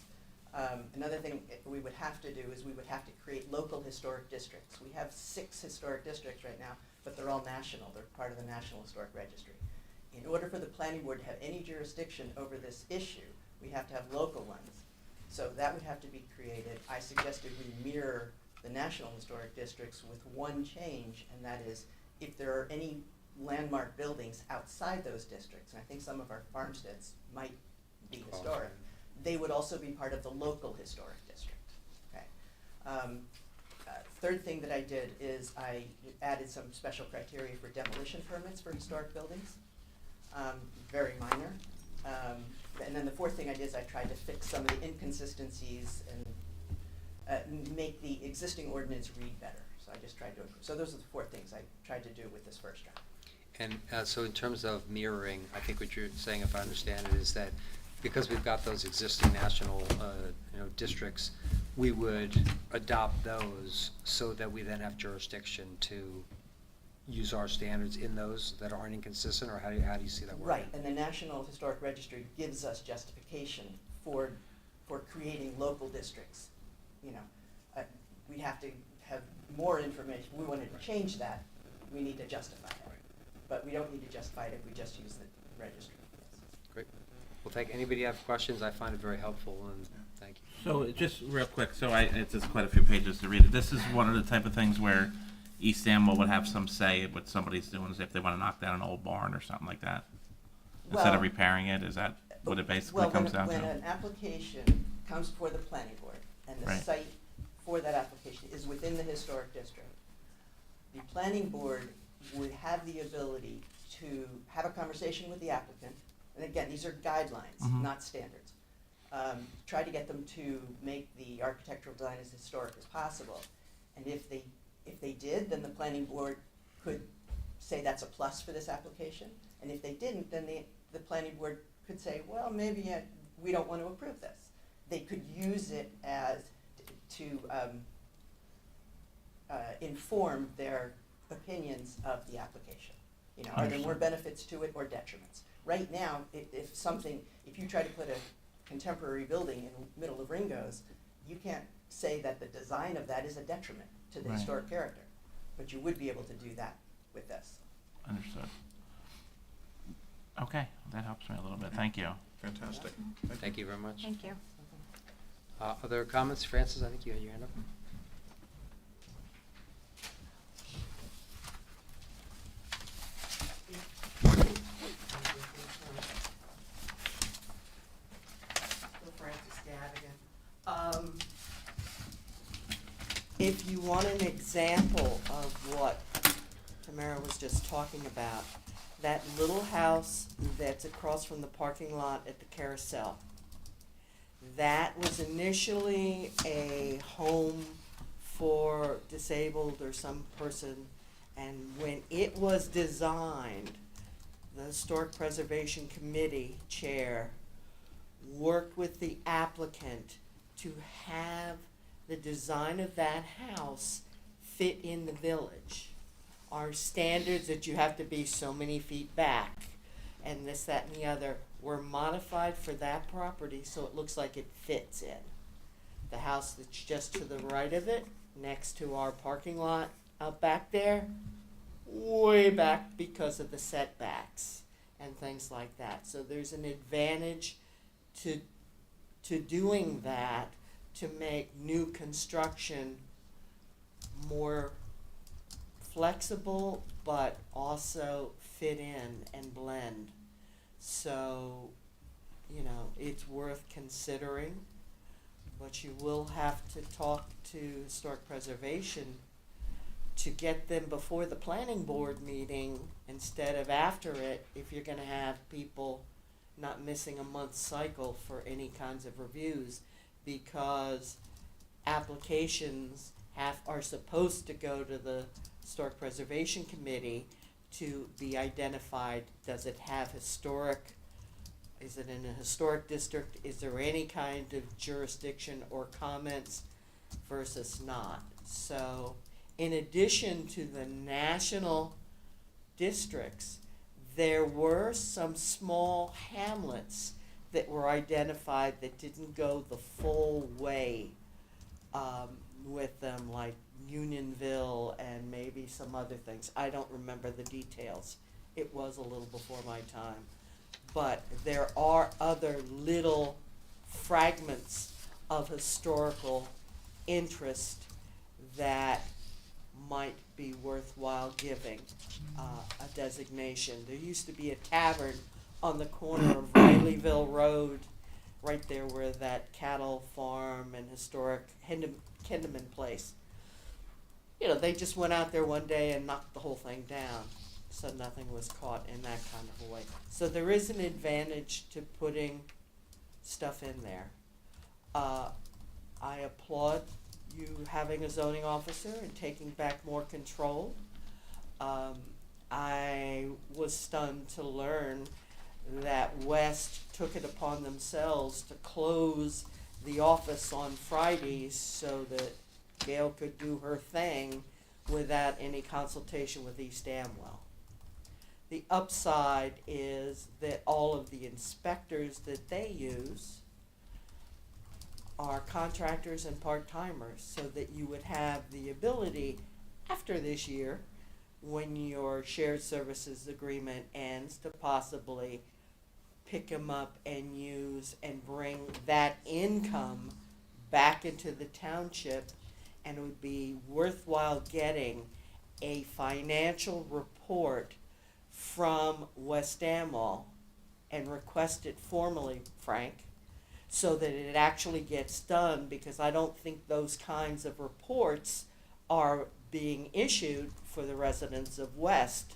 Another thing we would have to do is we would have to create local historic districts. We have 6 historic districts right now, but they're all national. They're part of the National Historic Registry. In order for the planning board to have any jurisdiction over this issue, we have to have local ones. So that would have to be created. I suggested we mirror the National Historic Districts with one change, and that is if there are any landmark buildings outside those districts, and I think some of our farmsteads might be historic, they would also be part of the local historic district. Okay. Third thing that I did is I added some special criteria for demolition permits for historic buildings, very minor. And then the fourth thing I did is I tried to fix some of the inconsistencies and make the existing ordinance read better. So I just tried to improve. So those are the 4 things I tried to do with this first draft. And so in terms of mirroring, I think what you're saying, if I understand it, is that because we've got those existing national districts, we would adopt those so that we then have jurisdiction to use our standards in those that aren't inconsistent, or how do you see that working? Right, and the National Historic Registry gives us justification for creating local districts. You know, we have to have more information. We wanted to change that. We need to justify it. But we don't need to justify it if we just use the registry. Great. Well, thank anybody have questions? I find it very helpful, and thank you. So just real quick, so it's just quite a few pages to read it. This is one of the type of things where East Amwell would have some say in what somebody's doing, is if they want to knock down an old barn or something like that. Instead of repairing it, is that what it basically comes down to? When an application comes before the planning board and the Right. site for that application is within the historic district, the planning board would have the ability to have a conversation with the applicant. And again, these are guidelines, Mhm. not standards. Try to get them to make the architectural design as historic as possible. And if they did, then the planning board could say that's a plus for this application. And if they didn't, then the planning board could say, well, maybe we don't want to approve this. They could use it as to inform their opinions of the application. You know, are there more benefits to it or detriments? Right now, if you try to put a contemporary building in the middle of Ringo's, you can't say that the design of that is a detriment to the Right. historic character. But you would be able to do that with this. Understood. Okay, that helps me a little bit. Thank you. Fantastic. Thank you very much. Thank you. Other comments? Francis, I think you had your hand up. Francis Gadigan. If you want an example of what Tamara was just talking about, that little house that's across from the parking lot at the carousel, that was initially a home for disabled or some person, and when it was designed, the Historic Preservation Committee chair worked with the applicant to have the design of that house fit in the village. Our standards that you have to be so many feet back and this, that, and the other were modified for that property so it looks like it fits in. The house that's just to the right of it, next to our parking lot out back there, way back because of the setbacks and things like that. So there's an advantage to doing that to make new construction more flexible but also fit in and blend. So, you know, it's worth considering, but you will have to talk to Historic Preservation to get them before the planning board meeting instead of after it, if you're gonna have people not missing a month's cycle for any kinds of reviews, because applications are supposed to go to the Historic Preservation Committee to be identified. Does it have historic, is it in a historic district? Is there any kind of jurisdiction or comments versus not? So in addition to the national districts, there were some small hamlets that were identified that didn't go the full way with them, like Unionville and maybe some other things. I don't remember the details. It was a little before my time. But there are other little fragments of historical interest that might be worthwhile giving a designation. There used to be a tavern on the corner of Rileyville Road, right there where that cattle farm and historic Kinderman place. You know, they just went out there one day and knocked the whole thing down, so nothing was caught in that kind of a way. So there is an advantage to putting stuff in there. I applaud you having a zoning officer and taking back more control. I was stunned to learn that West took it upon themselves to close the office on Fridays so that Gail could do her thing without any consultation with East Amwell. The upside is that all of the inspectors that they use are contractors and part-timers, so that you would have the ability after this year, when your shared services agreement ends, to possibly pick them up and use and bring that income back into the township, and it would be worthwhile getting a financial report from West Amwell and request it formally, Frank, so that it actually gets done, because I don't think those kinds of reports are being issued for the residents of West.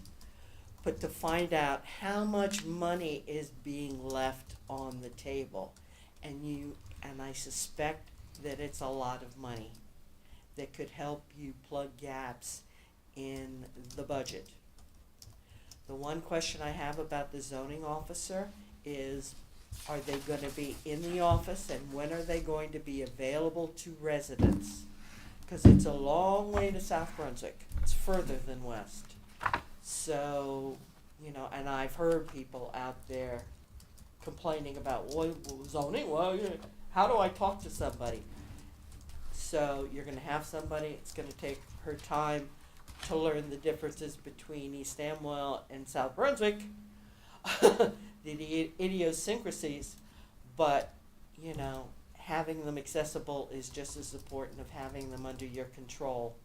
But to find out how much money is being left on the table, and I suspect that it's a lot of money that could help you plug gaps in the budget. The one question I have about the zoning officer is, are they going to be in the office, and when are they going to be available to residents? Because it's a long way to South Brunswick. It's further than West. So, you know, and I've heard people out there complaining about, well, zoning, well, how do I talk to somebody? So you're going to have somebody, it's going to take her time to learn the differences between East Amwell and South Brunswick, the idiosyncrasies, but, you know, having them accessible is just as important of having them under your control.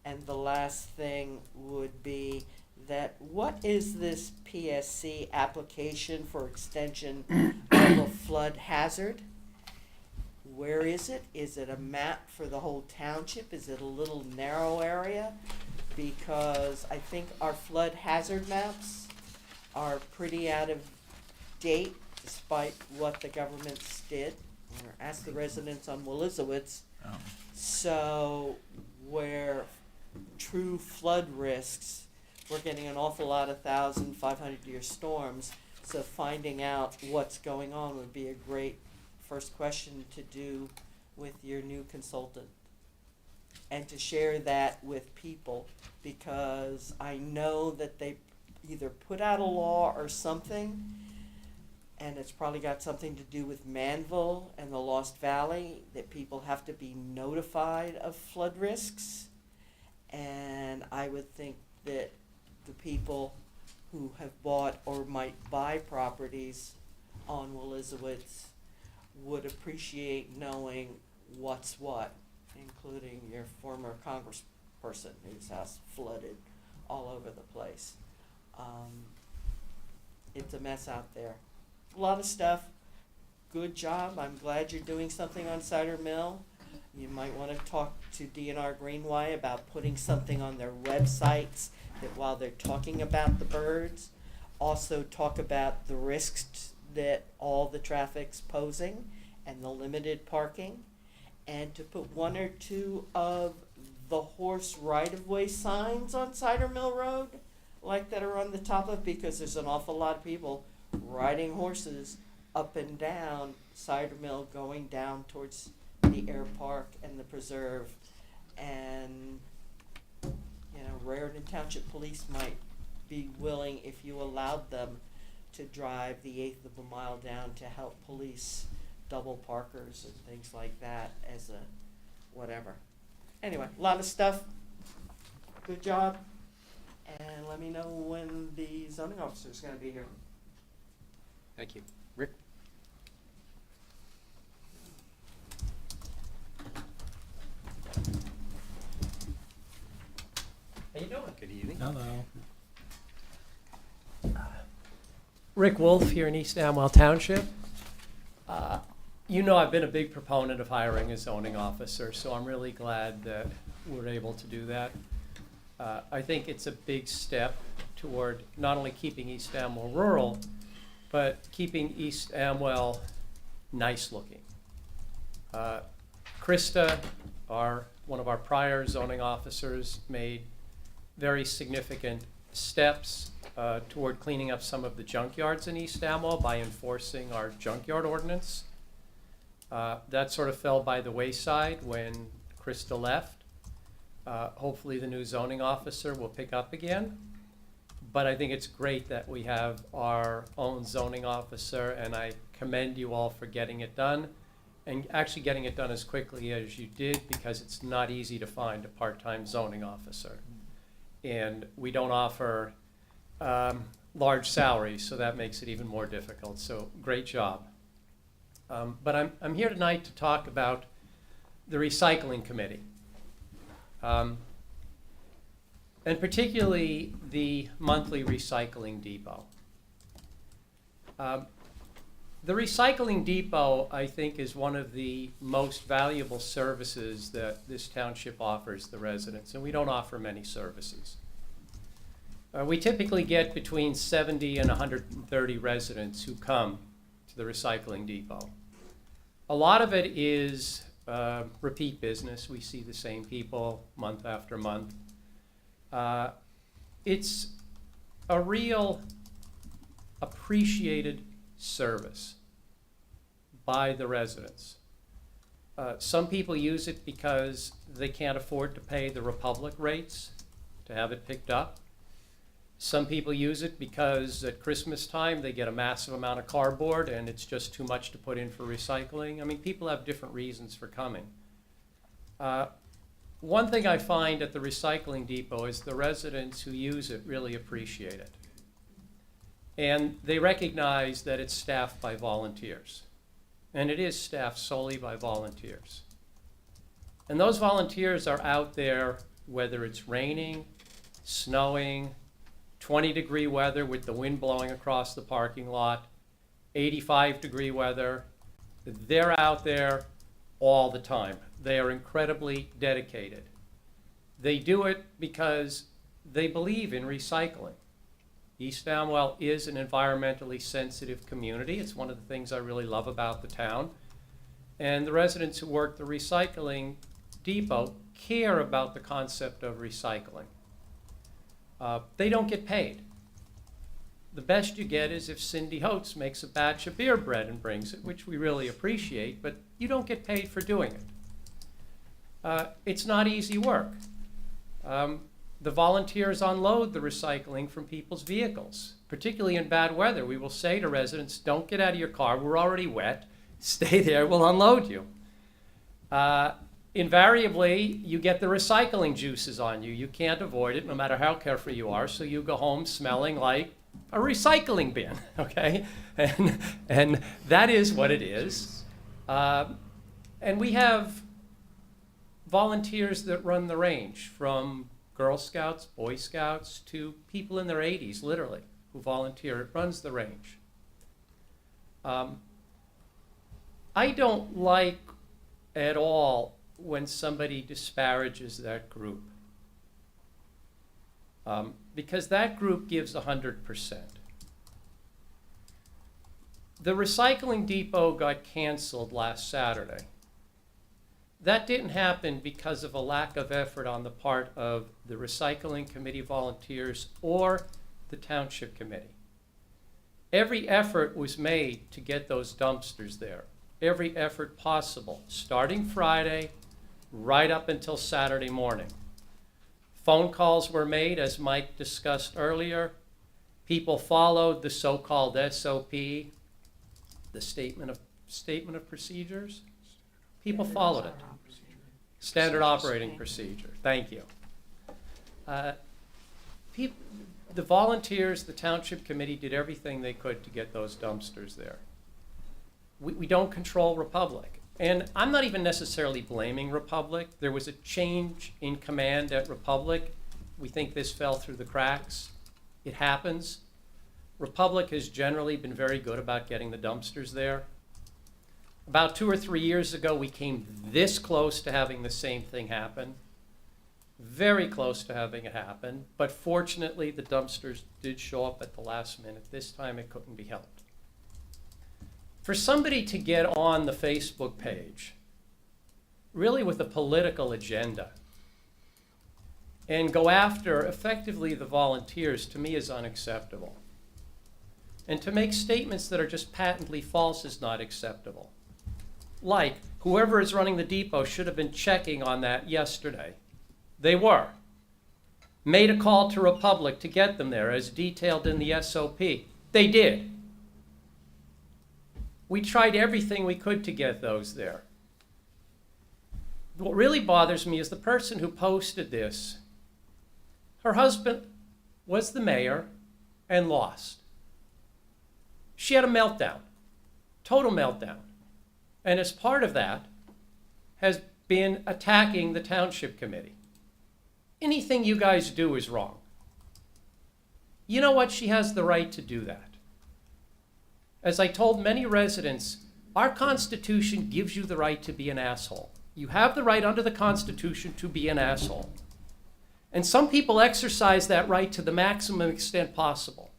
And the last thing would be that, what is this PSC application for extension of a flood hazard? Where is it? Is it a map for the whole township? Is it a little narrow area? Because I think our flood hazard maps are pretty out of date, despite what the governments did. Or ask the residents on Willisowitz. Oh. So where true flood risks, we're getting an awful lot of 1,500-year storms. So finding out what's going on would be a great first question to do with your new consultant, and to share that with people, because I know that they either put out a law or something, and it's probably got something to do with Manville and the Lost Valley, that people have to be notified of flood risks. And I would think that the people who have bought or might buy properties on Willisowitz would appreciate knowing what's what, including your former congressperson whose house flooded all over the place. It's a mess out there. A lot of stuff. Good job. I'm glad you're doing something on Cider Mill. You might want to talk to DNR Greenway about putting something on their websites that, while they're talking about the birds, also talk about the risks that all the traffic's posing and the limited parking, and to put one or two of the horse right-of-way signs on Cider Mill Road, like that are on the top of, because there's an awful lot of people riding horses up and down Cider Mill, going down towards the air park and the preserve. And, you know, Raritan Township Police might be willing, if you allowed them, to drive the eighth of a mile down to help police double parkers and things like that as a whatever. Anyway, a lot of stuff. Good job. And let me know when the zoning officer is going to be here. Thank you. Rick? How you doing? Good evening. Hello. Rick Wolf here in East Amwell Township. You know I've been a big proponent of hiring a zoning officer, so I'm really glad that we're able to do that. I think it's a big step toward not only keeping East Amwell rural, but keeping East Amwell nice looking. Krista, one of our prior zoning officers, made very significant steps toward cleaning up some of the junkyards in East Amwell by enforcing our junkyard ordinance. That sort of fell by the wayside when Krista left. Hopefully the new zoning officer will pick up again. But I think it's great that we have our own zoning officer, and I commend you all for getting it done, and actually getting it done as quickly as you did, because it's not easy to find a part-time zoning officer. And we don't offer large salaries, so that makes it even more difficult. So great job. But I'm here tonight to talk about the recycling committee, and particularly the monthly recycling depot. The recycling depot, I think, is one of the most valuable services that this township offers the residents, and we don't offer many services. We typically get between 70 and 130 residents who come to the recycling depot. A lot of it is repeat business. We see the same people month after month. It's a real appreciated service by the residents. Some people use it because they can't afford to pay the Republic rates to have it picked up. Some people use it because at Christmas time they get a massive amount of cardboard and it's just too much to put in for recycling. I mean, people have different reasons for coming. One thing I find at the recycling depot is the residents who use it really appreciate it. And they recognize that it's staffed by volunteers. And it is staffed solely by volunteers. And those volunteers are out there whether it's raining, snowing, 20-degree weather with the wind blowing across the parking lot, 85-degree weather. They're out there all the time. They are incredibly dedicated. They do it because they believe in recycling. East Amwell is an environmentally sensitive community. It's one of the things I really love about the town. And the residents who work the recycling depot care about the concept of recycling. They don't get paid. The best you get is if Cindy Holtz makes a batch of beer bread and brings it, which we really appreciate, but you don't get paid for doing it. It's not easy work. The volunteers unload the recycling from people's vehicles, particularly in bad weather. We will say to residents, don't get out of your car, we're already wet, stay there, we'll unload you. Invariably, you get the recycling juices on you. You can't avoid it no matter how careful you are, so you go home smelling like a recycling bin, okay? And that is what it is. And we have volunteers that run the range, from Girl Scouts, Boy Scouts, to people in their 80s, literally, who volunteer. It runs the range. I don't like at all when somebody disparages that group, because that group gives 100%. The recycling depot got canceled last Saturday. That didn't happen because of a lack of effort on the part of the recycling committee volunteers or the township committee. Every effort was made to get those dumpsters there. Every effort possible, starting Friday, right up until Saturday morning. Phone calls were made, as Mike discussed earlier. People followed the so-called SOP, the statement of procedures. People followed it. Standard operating procedure. Thank you. The volunteers, the township committee did everything they could to get those dumpsters there. We don't control Republic. And I'm not even necessarily blaming Republic. There was a change in command at Republic. We think this fell through the cracks. It happens. Republic has generally been very good about getting the dumpsters there. About 2 or 3 years ago, we came this close to having the same thing happen. Very close to having it happen. But fortunately, the dumpsters did show up at the last minute. This time, it couldn't be helped. For somebody to get on the Facebook page, really with a political agenda, and go after effectively the volunteers, to me is unacceptable. And to make statements that are just patently false is not acceptable. Like, whoever is running the depot should have been checking on that yesterday. They were. Made a call to Republic to get them there as detailed in the SOP. They did. We tried everything we could to get those there. What really bothers me is the person who posted this. Her husband was the mayor and lost. She had a meltdown, total meltdown. And as part of that, has been attacking the township committee. Anything you guys do is wrong. You know what? She has the right to do that. As I told many residents, our Constitution gives you the right to be an asshole. You have the right under the Constitution to be an asshole. And some people exercise that right to the maximum extent possible.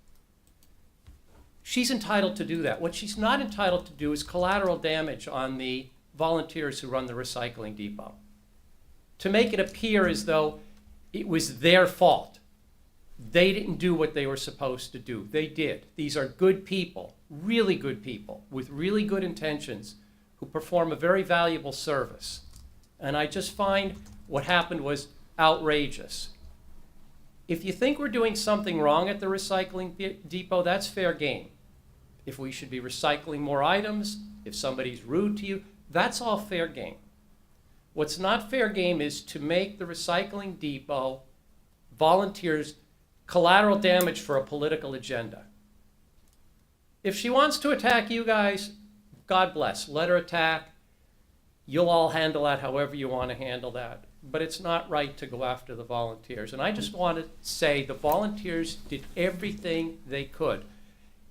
She's entitled to do that. What she's not entitled to do is collateral damage on the volunteers who run the recycling depot. To make it appear as though it was their fault. They didn't do what they were supposed to do. They did. These are good people, really good people, with really good intentions, who perform a very valuable service. And I just find what happened was outrageous. If you think we're doing something wrong at the recycling depot, that's fair game. If we should be recycling more items, if somebody's rude to you, that's all fair game. What's not fair game is to make the recycling depot volunteers collateral damage for a political agenda. If she wants to attack you guys, God bless. Let her attack. You'll all handle that however you want to handle that. But it's not right to go after the volunteers. And I just want to say the volunteers did everything they could.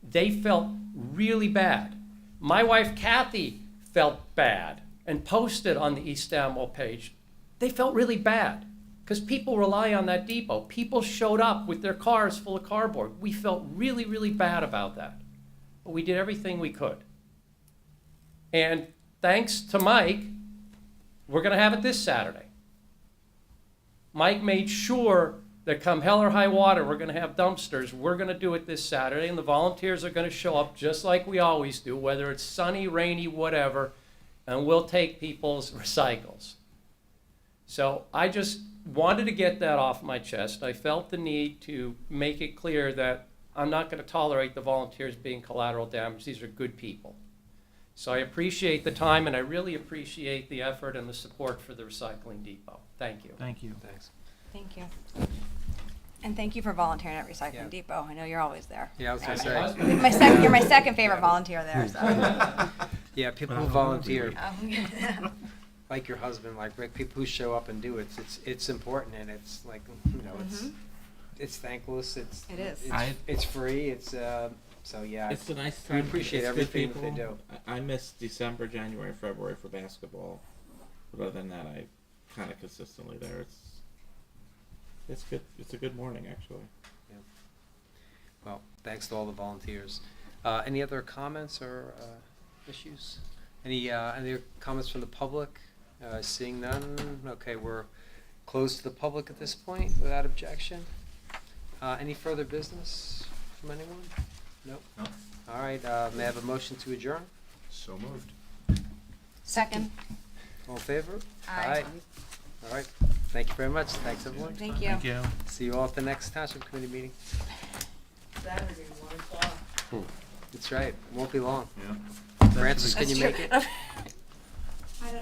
They felt really bad. My wife, Kathy, felt bad and posted on the East Amwell page. They felt really bad because people rely on that depot. People showed up with their cars full of cardboard. We felt really, really bad about that. But we did everything we could. And thanks to Mike, we're going to have it this Saturday. Mike made sure that come hell or high water, we're going to have dumpsters. We're going to do it this Saturday, and the volunteers are going to show up just like we always do, whether it's sunny, rainy, whatever, and we'll take people's recycles. So I just wanted to get that off my chest. I felt the need to make it clear that I'm not going to tolerate the volunteers being collateral damage. These are good people. So I appreciate the time, and I really appreciate the effort and the support for the recycling depot. Thank you. Thank you. Thanks. Thank you. And thank you for volunteering at Recycling Yeah. Depot. I know you're always there. Yeah, I was going to You're say. you're my second favorite volunteer there, so. Yeah, people But who I don't volunteer, Um, like your husband, like Rick, people who show up and do it, it's important, and it's like, it's thankless, It is. it's free, it's, so yeah. It's a nice we time. appreciate It's good everything that they people. do. I miss December, January, February for basketball. But other than that, I kind of consistently there. It's good. It's a good morning, actually. Well, thanks to all the volunteers. Any other comments or issues? Any other comments from the public? Seeing none, okay, we're closed to the public at this point without objection. Any further business from anyone? Nope. No. All right, may I have a motion to adjourn? So moved. Second. All in favor? Aye. All right, thank you very much. Thanks, everyone. Thank you. Thank you. See you all at the next Township Committee meeting. Saturday, 1 o'clock. That's right, won't be long. Yeah. Francis, can you make it? I don't